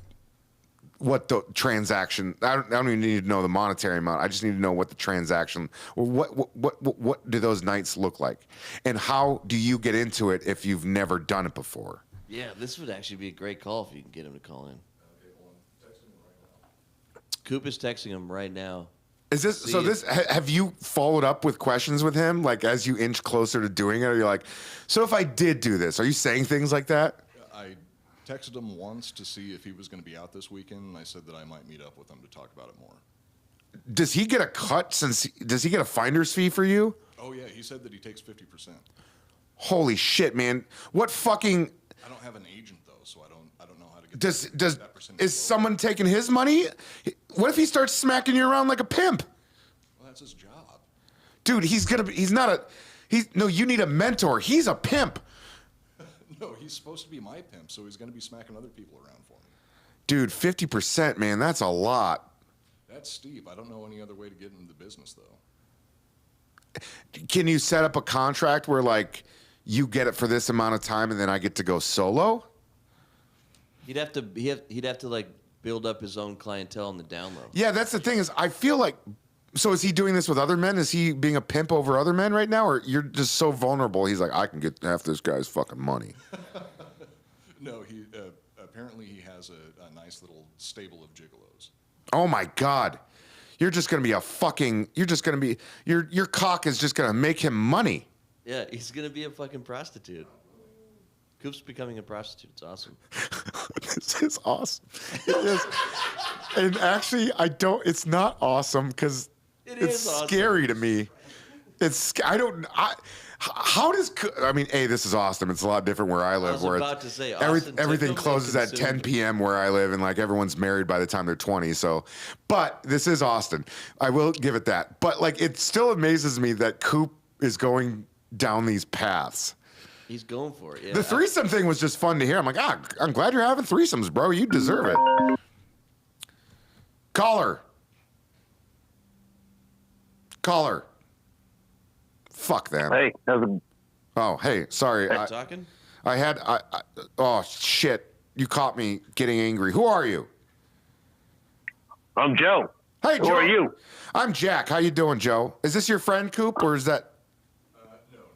the transaction. I don't even need to know the monetary amount. I just need to know what the transaction. What do those nights look like, and how do you get into it if you've never done it before? Yeah, this would actually be a great call if you can get him to call in. Coop is texting him right now. Is this so? Have you followed up with questions with him, like as you inch closer to doing it? Or you're like, so if I did do this, are you saying things like that? I texted him once to see if he was going to be out this weekend, and I said that I might meet up with him to talk about it more. Does he get a cut? Does he get a finder's fee for you? Oh yeah, he said that he takes 50%. Holy shit, man! What fucking I don't have an agent though, so I don't know how to get Does that percentage is lower. someone taking his money? What if he starts smacking you around like a pimp? Well, that's his job. Dude, no, you need a mentor. He's a pimp. No, he's supposed to be my pimp, so he's going to be smacking other people around for me. Dude, 50%, man, that's a lot. That's steep. I don't know any other way to get into the business though. Can you set up a contract where like you get it for this amount of time and then I get to go solo? He'd have to like build up his own clientele in the down low. Yeah, that's the thing is I feel like, so is he doing this with other men? Is he being a pimp over other men right now? Or you're just so vulnerable, he's like, I can get half this guy's fucking money. No, he apparently he has a nice little stable of gigolos. Oh my God. You're just going to be your cock is just going to make him money. Yeah, he's gonna be a fucking prostitute. Coop's becoming a prostitute. It's awesome. This is awesome. It is. And actually, it's not awesome because it's awesome. scary to me. This is awesome. It's a lot different where I live. I was where about to say, Austin, everything technically closes at consumed. 10 p.m. where I live, and like everyone's married by the time they're 20. So, but this is Austin. I will give it that. But like, it still amazes me that Coop is going down these paths. He's going for it. Yeah. The threesome thing was just fun to hear. I'm like, I'm glad you're having threesomes, bro. You deserve it. Caller. Fuck them. Hey, how's it? Oh, hey, sorry. Talking? Oh, shit. You caught me getting angry. Who are you? I'm Joe. Hey, Who Joe. are you? I'm Jack. How you doing, Joe? Is this your friend, Coop, or is that...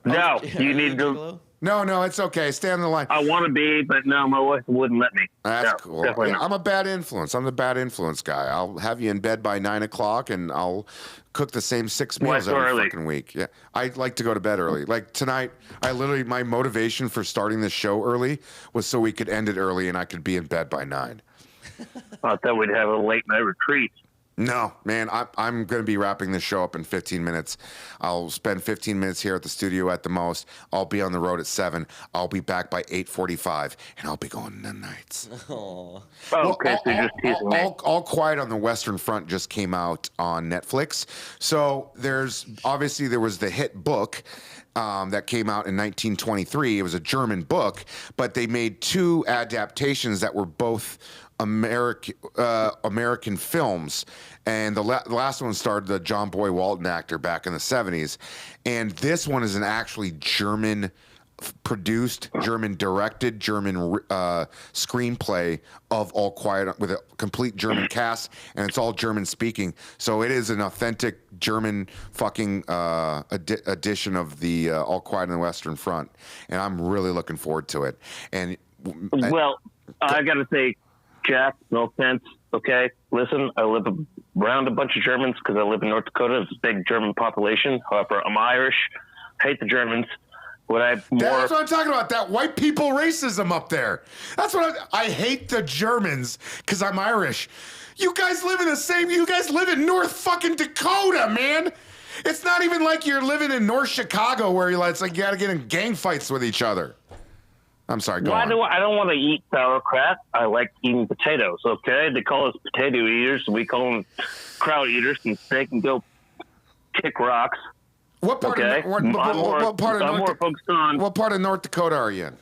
No, Yeah, you are need a to. gigolo? No, it's okay. Stay on the line. I want to be, but no, my wife wouldn't let me. That's No, cool. definitely not. I'm a bad influence. I'm the bad influence guy. I'll have you in bed by 9 o'clock, and I'll cook the same 6 Why meals so every early? fucking week. Yeah, I like to go to bed early. Like tonight, my motivation for starting this show early was so we could end it early, and I could be in bed by 9. I thought we'd have a late night retreat. No, man, I'm going to be wrapping this show up in 15 minutes. I'll spend 15 minutes here at the studio at the most. I'll be on the road at 7. I'll be back by 8:45, and I'll be going the nights. Aw. Oh, okay, so you're just teasing me. All Quiet on the Western Front just came out on Netflix. So there was the hit book that came out in 1923. It was a German book, but they made 2 adaptations that were both American films, and the last one starred the John Boy Walton actor back in the 70s, and this one is an actually German produced, German directed, German screenplay of All Quiet with a complete German cast, and it's all German speaking. So it is an authentic German fucking edition of the All Quiet on the Western Front, and I'm really looking forward to it. And Well, I got to say, Jack, no offense, okay? Listen, I live around a bunch of Germans because I live in North Dakota. It's a big German population. However, I'm Irish. Hate the Germans. That's what I'm talking about. That white people racism up there. That's what I hate the Germans because I'm Irish. You guys live in North fucking Dakota, man. It's not even like you're living in North Chicago where it's like you got to get in gang fights with each other. I'm sorry, go on. I don't want to eat sauerkraut. I like eating potatoes, okay? They call us potato eaters. We call them kraut eaters, and they can go kick rocks. What part Okay. of what part I'm more focused on. what part of North Dakota are you in?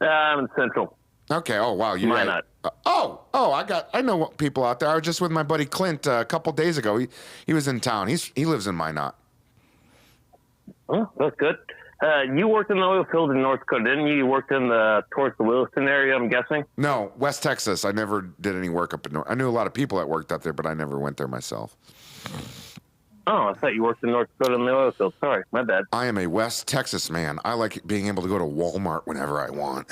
I'm in Central. Okay. Oh wow, you Minot. I know people out there. I was just with my buddy Clint a couple days ago. He was in town. He lives in Minot. Oh, that's good. You worked in the oil field in North Dakota, didn't you? You worked towards the Williston area, I'm guessing. No, West Texas. I never did any work up in North. I knew a lot of people that worked out there, but I never went there myself. Oh, I thought you worked in North Dakota in the oil field. Sorry, my bad. I am a West Texas man. I like being able to go to Walmart whenever I want.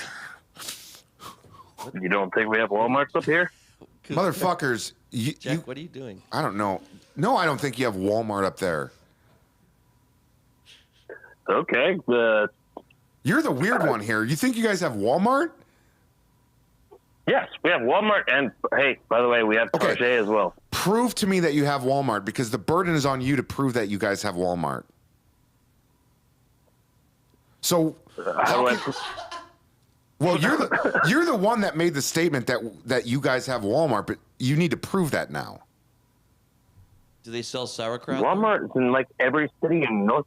You don't think we have Walmarts up here? Motherfuckers, Jack, what are you doing? I don't know. No, I don't think you have Walmart up there. Okay. You're the weird one here. You think you guys have Walmart? Yes, we have Walmart, and hey, by the way, we have Target as well. Prove to me that you have Walmart, because the burden is on you to prove that you guys have Walmart. So, Well, you're the one that made the statement that you guys have Walmart, but you need to prove that now. Do they sell sauerkraut? Walmart is in like every city in North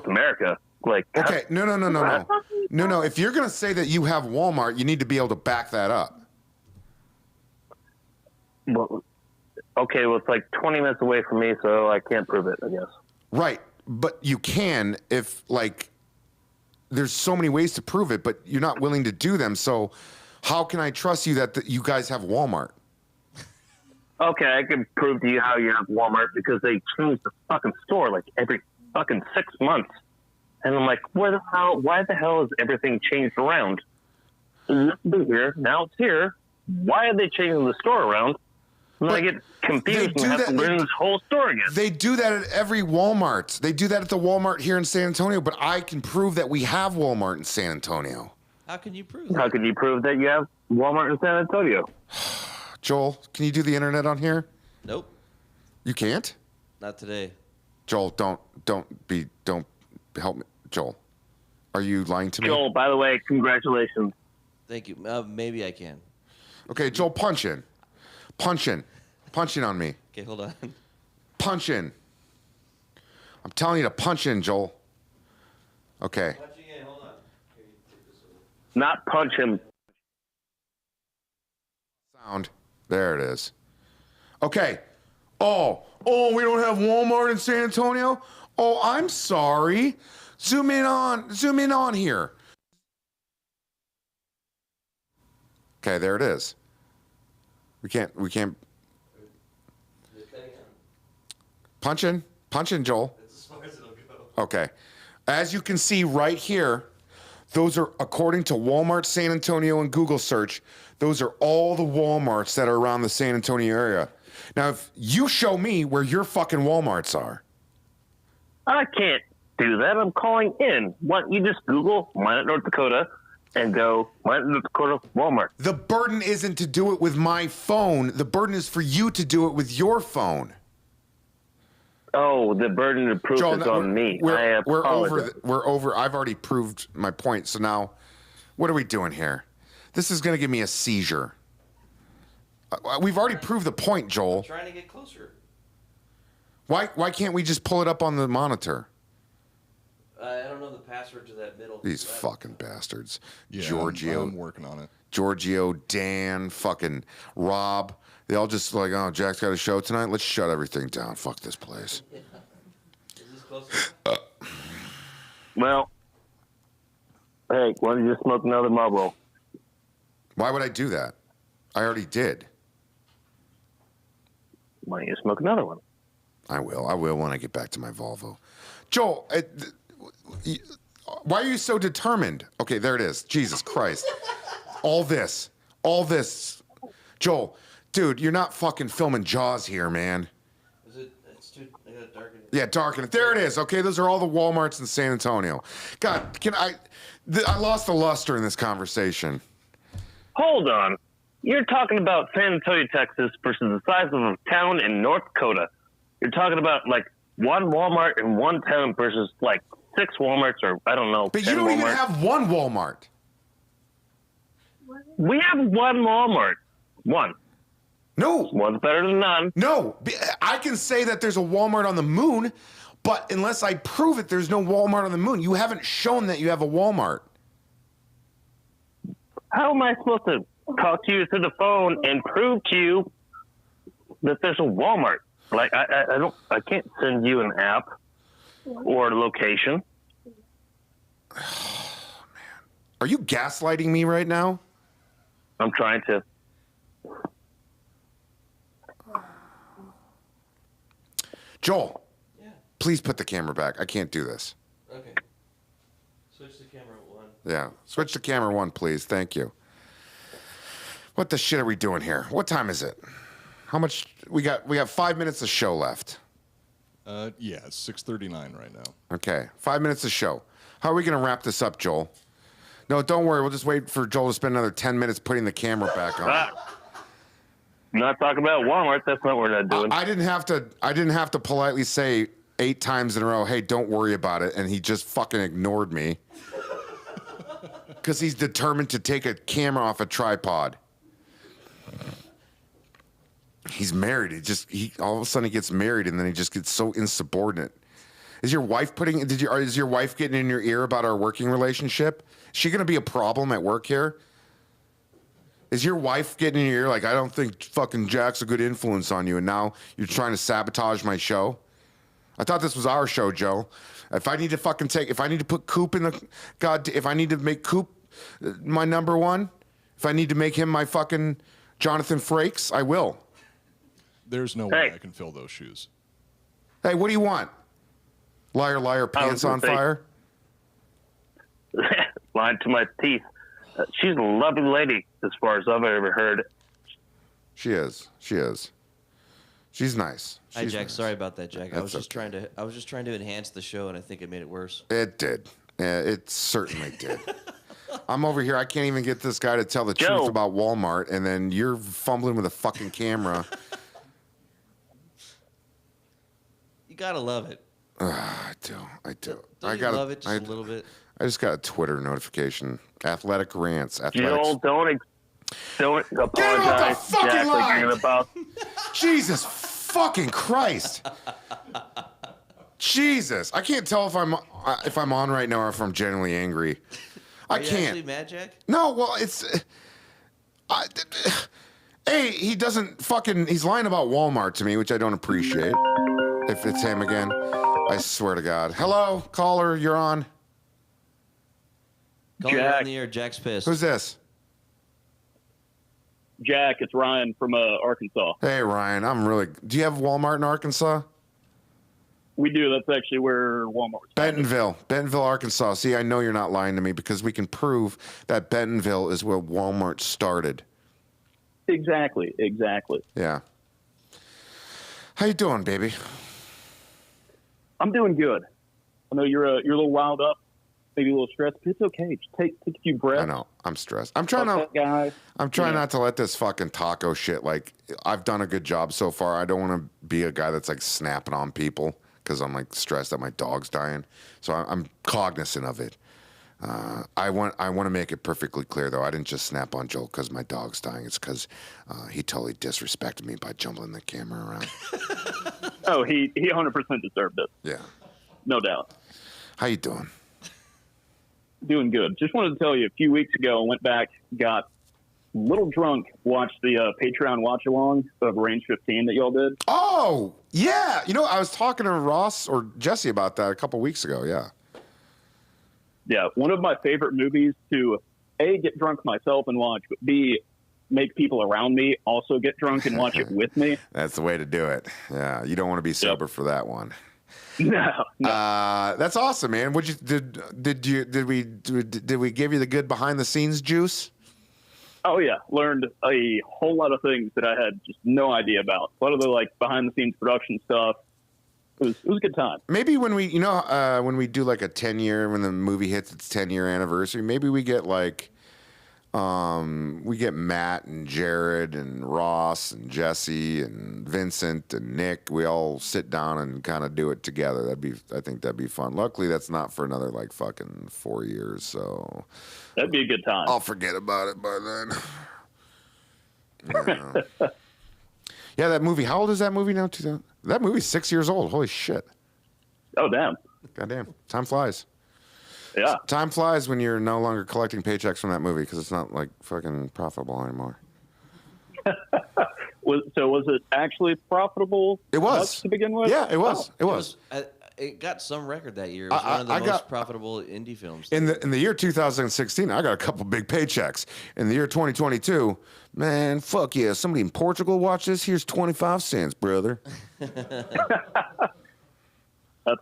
America. Like, Okay, no. If you're gonna say that you have Walmart, you need to be able to back that up. well, okay, well, it's like 20 minutes away from me, so I can't prove it, I guess. Right, but you can if like there's so many ways to prove it, but you're not willing to do them. So how can I trust you that you guys have Walmart? Okay, I can prove to you how you have Walmart because they change the fucking store like every fucking 6 months. And I'm like, why the hell has everything changed around? It used to be here, now it's here. Why are they changing the store around? And I get confused and have to learn this whole store again. They do that at every Walmart. They do that at the Walmart here in San Antonio, but I can prove that we have Walmart in San Antonio. How can you prove that? How can you prove that you have Walmart in San Antonio? Joel, can you do the internet on here? Nope. You can't? Not today. Joel, don't help me. Joel, are you lying to me? Joel, by the way, congratulations. Thank you. Maybe I can. Okay, Joel, punch in. Punch in on me. Okay, hold on. Punch in. I'm telling you to punch in, Joel. Okay. Punching in, hold on. Here, you take this over. Not punch him. Sound. There it is. Okay. Oh, we don't have Walmart in San Antonio? Oh, I'm sorry. Zoom in on here. Okay, there it is. We can't punch in, Joel. It's as far as it'll go. Okay. As you can see right here, those are, according to Walmart San Antonio and Google search, those are all the Walmarts that are around the San Antonio area. Now, if you show me where your fucking Walmarts are. I can't do that. I'm calling in. Why don't you just Google Minot, North Dakota, and go Minot, North Dakota Walmart? The burden isn't to do it with my phone. The burden is for you to do it with your phone. Oh, the burden of proof is on me. I apologize. We're over. I've already proved my point. So now, what are we doing here? This is going to give me a seizure. We've already proved the point, Joel. I'm trying to get closer. Why can't we just pull it up on the monitor? I don't know the password to that middle. These fucking bastards. Yeah, Giorgio. I'm working on it. Giorgio, Dan, fucking Rob. They all just like, oh, Jack's got a show tonight. Let's shut everything down. Fuck this place. Is this close? Well, hey, why don't you just smoke another Marlboro? Why would I do that? I already did. Why don't you smoke another one? I will. I will when I get back to my Volvo. Joel, why are you so determined? Okay, there it is. Jesus Christ. All this. Joel, dude, you're not fucking filming Jaws here, man. Is it? It's too. I gotta darken it. Yeah, darken it. There it is. Okay, those are all the Walmarts in San Antonio. God, I lost the luster in this conversation. Hold on. You're talking about San Antonio, Texas versus the size of a town in North Dakota. You're talking about like one Walmart in one town versus like 6 Walmarts or I don't know. But you don't Walmarts. even have one Walmart. We have one Walmart. One. No. One's better than none. No. I can say that there's a Walmart on the moon, but unless I prove it, there's no Walmart on the moon. You haven't shown that you have a Walmart. How am I supposed to talk to you through the phone and prove to you that there's a Walmart? Like I can't send you an app or a location. Oh, man. Are you gaslighting me right now? I'm trying to. Joel. Yeah. Please put the camera back. I can't do this. Okay. Switch to camera 1. Yeah. Switch to camera 1, please. Thank you. What the shit are we doing here? What time is it? How much we got 5 minutes of show left. Yeah, it's 6:39 right now. Okay. 5 minutes of show. How are we going to wrap this up, Joel? No, don't worry. We'll just wait for Joel to spend another 10 minutes putting the camera back on. I'm not talking about Walmart. That's not what we're not doing. I didn't have to politely say 8 times in a row, hey, don't worry about it, and he just fucking ignored me. Because he's determined to take a camera off a tripod. He's married. He all of a sudden he gets married, and then he just gets so insubordinate. Is your wife is your wife getting in your ear about our working relationship? Is she gonna be a problem at work here? Is your wife getting in your ear like, I don't think fucking Jack's a good influence on you, and now you're trying to sabotage my show? I thought this was our show, Joe. If I need to put Coop in the if I need to make Coop my number one, if I need to make him my fucking Jonathan Frakes, I will. There's no way I can fill those shoes. Hey, what do you want? Liar, liar, pants on fire? Lying to my teeth. She's a lovely lady, as far as I've ever heard. She is. She's nice. Hi, She's Jack. nice. Sorry about that, Jack. I was just okay. trying to enhance the show, and I think it made it worse. It did. It certainly did. I'm over here. I can't even get this guy to tell the truth about Walmart, and then you're fumbling with a fucking camera. You gotta love it. I do. Don't you love it just a little bit? I just got a Twitter notification. Athletic rants. Joel, don't apologize. Get him off the fucking Jack, line! about. Jesus fucking Christ! Jesus, I can't tell if I'm on right now or if I'm genuinely angry. Are I you can't. actually mad, Jack? No, well, he doesn't fucking. He's lying about Walmart to me, which I don't appreciate. If it's him again, I swear to God. Hello, caller, you're on. Caller on the air. Jack's pissed. Who's this? Jack, it's Ryan from Arkansas. Hey, Ryan, do you have Walmart in Arkansas? We do. That's actually where Walmart was. Bentonville, Arkansas. See, I know you're not lying to me because we can prove that Bentonville is where Walmart started. Exactly. Yeah. How you doing, baby? I'm doing good. I know you're a little wound up, maybe a little stressed, but it's okay. Just take a few breaths. I know. I'm stressed. I'm trying not to let this fucking taco shit, like, I've done a good job so far. I don't want to be a guy that's like snapping on people because I'm like stressed that my dog's dying. So I'm cognizant of it. I want to make it perfectly clear, though. I didn't just snap on Joel because my dog's dying. It's because he totally disrespected me by jumbling the camera around. Oh, he 100% deserved it. Yeah. No doubt. How you doing? Doing good. Just wanted to tell you, a few weeks ago, I went back, got a little drunk, watched the Patreon watch-along of Range 15 that y'all did. Oh, yeah. You know, I was talking to Ross or Jesse about that a couple weeks ago, yeah. Yeah, one of my favorite movies to, A, get drunk myself and watch, but B, make people around me also get drunk and watch it with me. That's the way to do it. Yeah, you don't want to be sober for that one. No. That's awesome, man. Did we give you the good behind the scenes juice? Oh yeah, learned a whole lot of things that I had just no idea about. A lot of the like behind the scenes production stuff. It was a good time. Maybe when we when we do like a 10-year, when the movie hits its 10-year anniversary, maybe we get like we get Matt and Jared and Ross and Jesse and Vincent and Nick. We all sit down and kind of do it together. I think that'd be fun. Luckily, that's not for another like fucking 4 years. So that'd be a good time. I'll forget about it by then. Yeah, yeah, that movie. How old is that movie now? That movie's 6 years old. Holy shit. Oh, damn. Goddamn. Time flies. Yeah. Time flies when you're no longer collecting paychecks from that movie because it's not like fucking profitable anymore. Was it actually profitable? It was to begin with. Yeah, it was. It was. It got some record that year. It was one of the most profitable indie films. In the year 2016, I got a couple big paychecks. In the year 2022, man, fuck yeah! Somebody in Portugal watch this. Here's 25 cents, brother. That's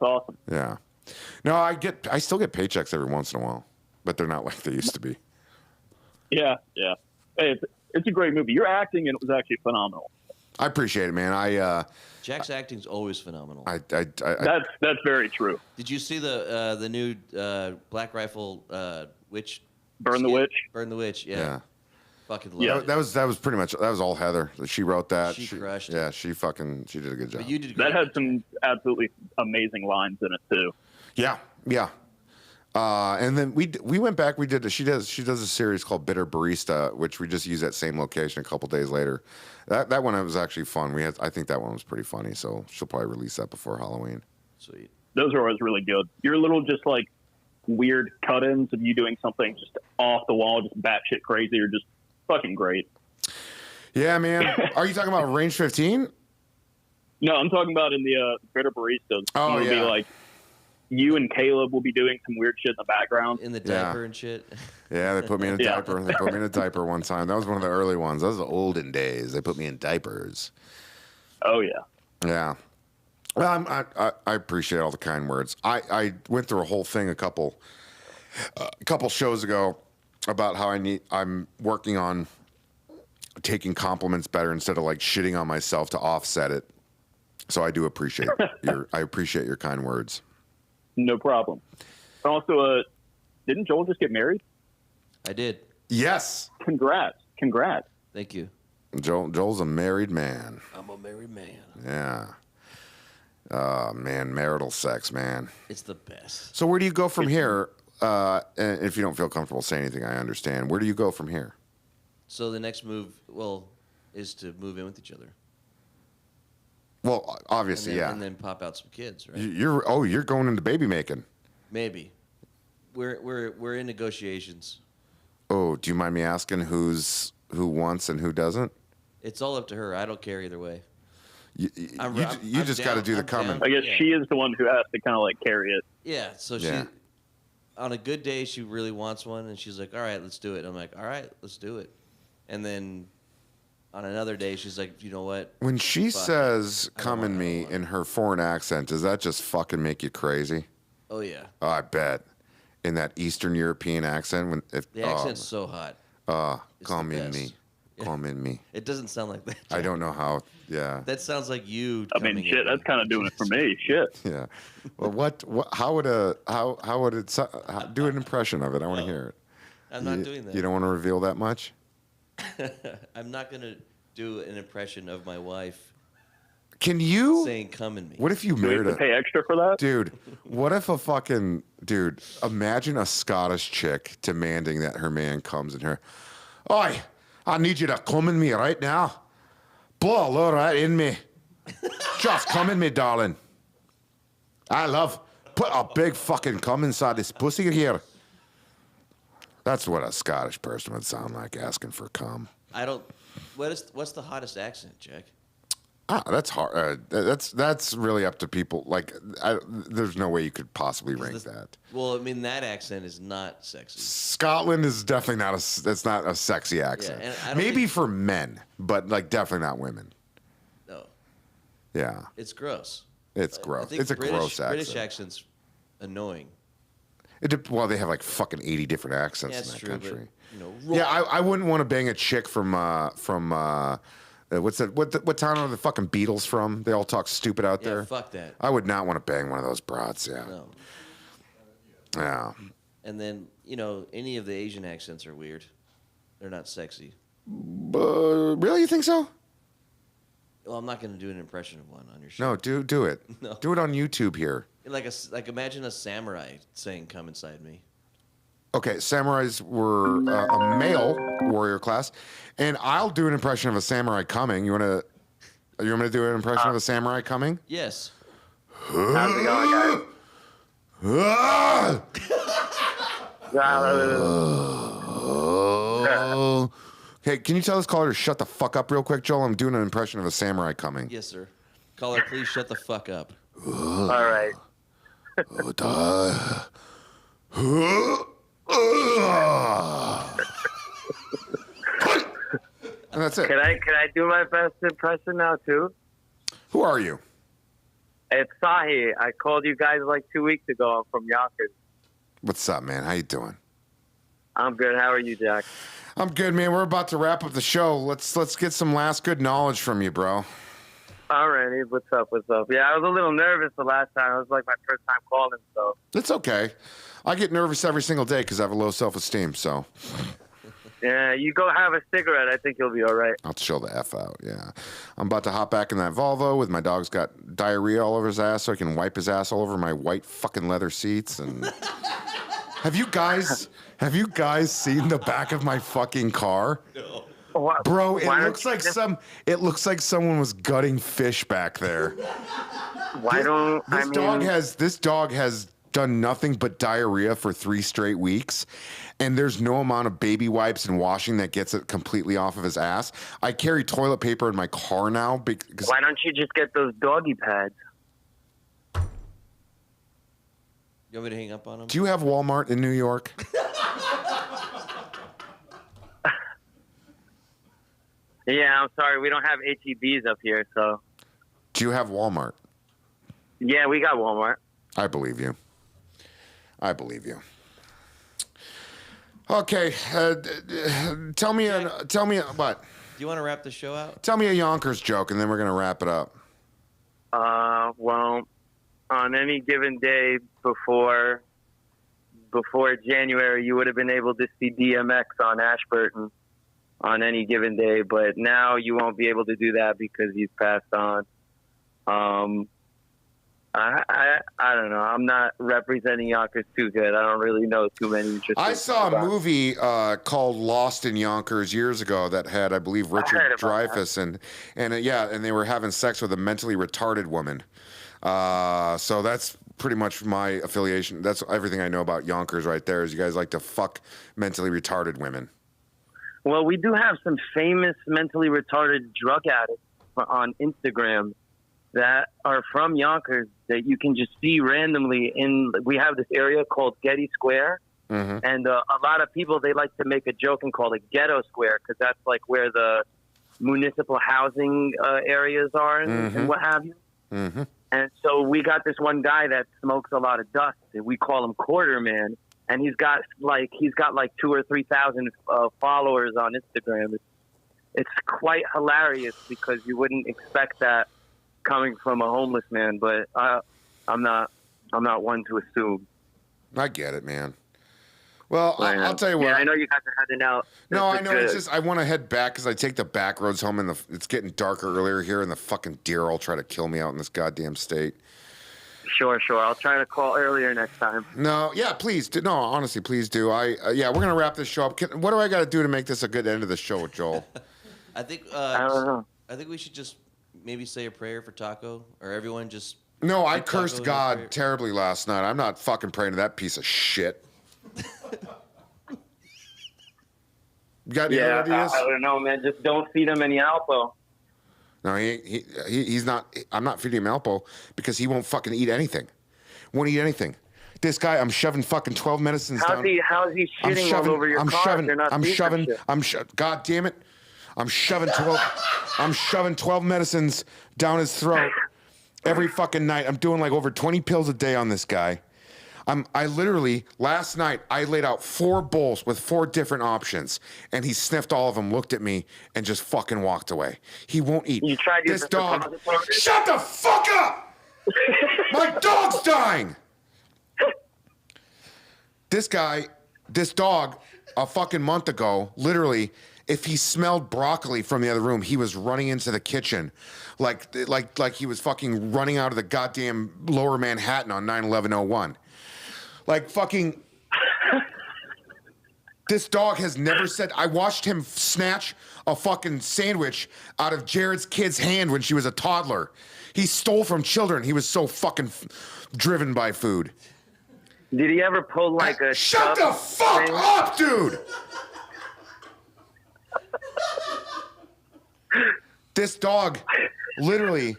awesome. Yeah. No, I still get paychecks every once in a while, but they're not like they used to be. Yeah. Hey, it's a great movie. Your acting in it was actually phenomenal. I appreciate it, man. Jack's acting's always phenomenal. That's very true. Did you see the new Black Rifle Witch? Burn the Witch. Burn the Witch. Yeah. Fucking love it. That was pretty much that was all Heather. She wrote that. She crushed it. Yeah, she did a good job. But you did that had some absolutely amazing lines in it too. Yeah. And then we went back. We did. She does a series called Bitter Barista, which we just used that same location a couple days later. That one was actually fun. I think that one was pretty funny. So she'll probably release that before Halloween. Sweet. Those are always really good. Your little just like weird cut-ins of you doing something just off the wall, just batshit crazy, or just fucking great. Yeah, man. Are you talking about Range 15? No, I'm talking about in the Bitter Baristas. Oh, It'll be like you and Caleb will be doing some weird shit in the background. In the diaper and shit. Yeah, they put me in a diaper. They put me in a diaper one time. That was one of the early ones. That was the olden days. They put me in diapers. Oh, yeah. Yeah. Well, I appreciate all the kind words. I went through a whole thing a couple shows ago about how I'm working on taking compliments better instead of like shitting on myself to offset it. So I do appreciate your kind words. No problem. Also, didn't Joel just get married? I did. Yes. Congrats. Thank you. Joel's a married man. I'm a married man. Yeah. Man, marital sex, man. It's the best. So where do you go from here? And if you don't feel comfortable saying anything, I understand. Where do you go from here? So the next move, is to move in with each other. Well, obviously, yeah. And then pop out some kids, right? You're going into baby making. Maybe. We're in negotiations. Oh, do you mind me asking who wants and who doesn't? It's all up to her. I don't care either way. You just got to do the coming. I guess she is the one who has to kind of like carry it. Yeah. So she, on a good day, she really wants one, and she's like, "All right, let's do it." And I'm like, "All right, let's do it." And then on another day, she's like, "You know what?" When she says "come in me" in her foreign accent, does that just fucking make you crazy? Oh yeah. Oh, I bet. In that Eastern European accent, The accent's so hot. Come in me. Come in me. It doesn't sound like that. I don't know how. Yeah. That sounds like you. I mean, shit. That's kind of doing it for me. Shit. Yeah. Well, how would it do an impression of it? I want to hear it. I'm not doing that. You don't want to reveal that much? I'm not gonna do an impression of my wife. Can you saying "come in me"? What if you Do we married have to pay extra for that, dude? What if a fucking dude? Imagine a Scottish chick demanding that her man comes in her. Oi, I need you to come in me right now. Blow a load right in me. Just come in me, darling. Put a big fucking cum inside this pussy here. That's what a Scottish person would sound like asking for cum. I don't. What's the hottest accent, Jack? That's hard. That's really up to people. Like, there's no way you could possibly rank that. Well, I mean, that accent is not sexy. Scotland is definitely not it's not a sexy accent. Yeah, and I don't Maybe for men, but like definitely not women. No. Yeah. It's gross. It's gross. I think It's a gross accent. British accent's annoying. Well, they have like fucking 80 different accents Yeah, in that true, country. But, yeah, I wouldn't want to bang a chick from what's that? What town are the fucking Beatles from? They all talk stupid out there. Fuck that. I would not want to bang one of those broads. Yeah. No. Yeah. And then any of the Asian accents are weird. They're not sexy. Really, you think so? Well, I'm not going to do an impression of one on your show. No, do it. No. Do it on YouTube here. Like imagine a samurai saying "come inside me." Okay, samurais were a male warrior class, and I'll do an impression of a samurai coming. You want me to do an impression of a samurai coming? Yes. How's it going, guys? Hey, can you tell this caller to shut the fuck up real quick, Joel? I'm doing an impression of a samurai coming. Yes, sir. Caller, please shut the fuck up. All right. And that's it. Can I do my best impression now too? Who are you? It's Sahi. I called you guys like 2 weeks ago. I'm from Yonkers. What's up, man? How you doing? I'm good. How are you, Jack? I'm good, man. We're about to wrap up the show. Let's get some last good knowledge from you, bro. Alrighty. What's up? Yeah, I was a little nervous the last time. It was like my first time calling, so. It's okay. I get nervous every single day because I have a low self-esteem, so. Yeah, you go have a cigarette. I think you'll be all right. I'll chill the F out, yeah. I'm about to hop back in that Volvo with my dog's got diarrhea all over his ass so I can wipe his ass all over my white fucking leather seats. And Have you guys seen the back of my fucking car? No. Bro, it looks like someone was gutting fish back there. This dog has done nothing but diarrhea for 3 straight weeks, and there's no amount of baby wipes and washing that gets it completely off of his ass. I carry toilet paper in my car now because. Why don't you just get those doggy pads? You want me to hang up on him? Do you have Walmart in New York? Yeah, I'm sorry. We don't have HEBs up here, so. Do you have Walmart? Yeah, we got Walmart. I believe you. Okay, tell me what? Do you want to wrap the show out? Tell me a Yonkers joke, and then we're gonna wrap it up. Well, on any given day before January, you would have been able to see DMX on Ashburton on any given day, but now you won't be able to do that because he's passed on. I don't know. I'm not representing Yonkers too good. I don't really know too many interesting. I saw a movie called Lost in Yonkers years ago that had, I believe, Richard Dreyfuss and they were having sex with a mentally retarded woman. So that's pretty much my affiliation. That's everything I know about Yonkers right there. Is you guys like to fuck mentally retarded women? Well, we do have some famous mentally retarded drug addicts on Instagram that are from Yonkers that you can just see randomly we have this area called Getty Square. Mm-hmm. And a lot of people, they like to make a joke and call it Ghetto Square because that's like where the municipal housing areas are and what have you. Mm-hmm. And so we got this one guy that smokes a lot of dust. We call him Quarter Man. And he's got like 2,000 or 3,000 followers on Instagram. It's quite hilarious because you wouldn't expect that coming from a homeless man, but I'm not one to assume. I get it, man. Well, I'll tell you what. Yeah, I know you guys are heading out. No, I know. It's just I want to head back because I take the back roads home, and it's getting darker earlier here, and the fucking deer will try to kill me out in this goddamn state. Sure. I'll try to call earlier next time. No, yeah, please do. No, honestly, please do. We're gonna wrap this show up. What do I got to do to make this a good end of the show, Joel? I think. I don't know. I think we should just maybe say a prayer for Taco, or everyone just. No, I cursed God terribly last night. I'm not fucking praying to that piece of shit. You got any other ideas? I don't know, man. Just don't feed him any Alpo. No, he's not. I'm not feeding him Alpo because he won't fucking eat anything. Won't eat anything. This guy, I'm shoving fucking 12 medicines down. How's he shitting all over your car? God damn it. I'm shoving 12 medicines down his throat every fucking night. I'm doing like over 20 pills a day on this guy. I literally, last night, I laid out 4 bowls with 4 different options, and he sniffed all of them, looked at me, and just fucking walked away. He won't eat. You tried this dog. Shut the fuck up! My dog's dying! This dog, a fucking month ago, literally, if he smelled broccoli from the other room, he was running into the kitchen like he was fucking running out of the goddamn Lower Manhattan on 9/11/01. Like fucking, this dog has never said. I watched him snatch a fucking sandwich out of Jared's kid's hand when she was a toddler. He stole from children. He was so fucking driven by food. Did he ever pull like a? Shut the fuck up, dude! This dog, literally.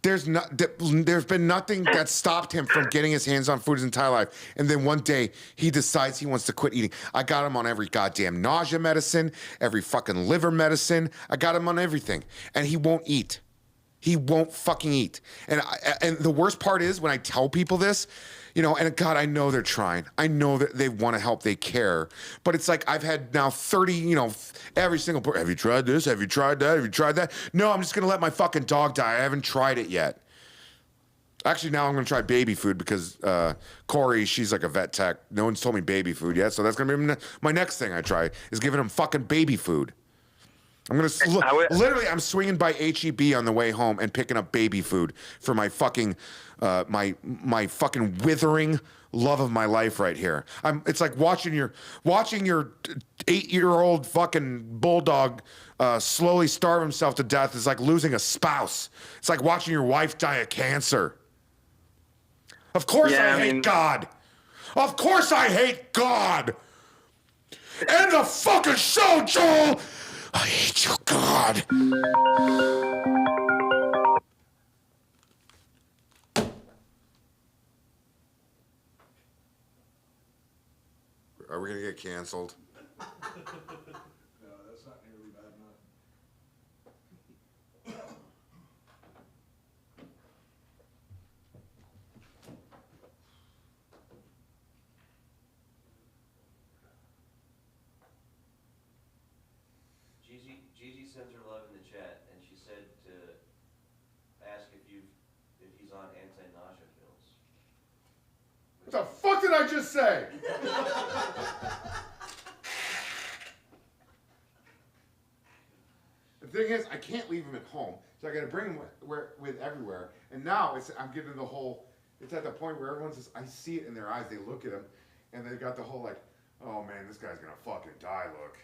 There's been nothing that stopped him from getting his hands on food his entire life. And then one day, he decides he wants to quit eating. I got him on every goddamn nausea medicine, every fucking liver medicine. I got him on everything. And he won't eat. He won't fucking eat. And the worst part is when I tell people this, and God, I know they're trying. I know that they want to help. They care. But it's like I've had now 30, every single person. Have you tried this? Have you tried that? Have you tried that? No, I'm just going to let my fucking dog die. I haven't tried it yet. Actually, now I'm going to try baby food because Corey, she's like a vet tech. No one's told me baby food yet. So that's going to be my next thing I try is giving him fucking baby food. I'm gonna literally. I'm swinging by HEB on the way home and picking up baby food for my fucking, my fucking withering love of my life right here. It's like watching your 8-year-old fucking bulldog slowly starve himself to death. Is like losing a spouse. It's like watching your wife die of cancer. Of course I hate God. Of course I hate God. End the fucking show, Joel. I hate you, God. Are we gonna get canceled? No, that's not nearly bad enough. Gigi sends her love in the chat, and she said to ask if he's on anti-nausea pills. What the fuck did I just say? The thing is, I can't leave him at home, so I got to bring him with everywhere. And now I'm getting the whole. It's at the point where everyone's just. I see it in their eyes. They look at him, and they got the whole like, "Oh man, this guy's gonna fucking die." Look.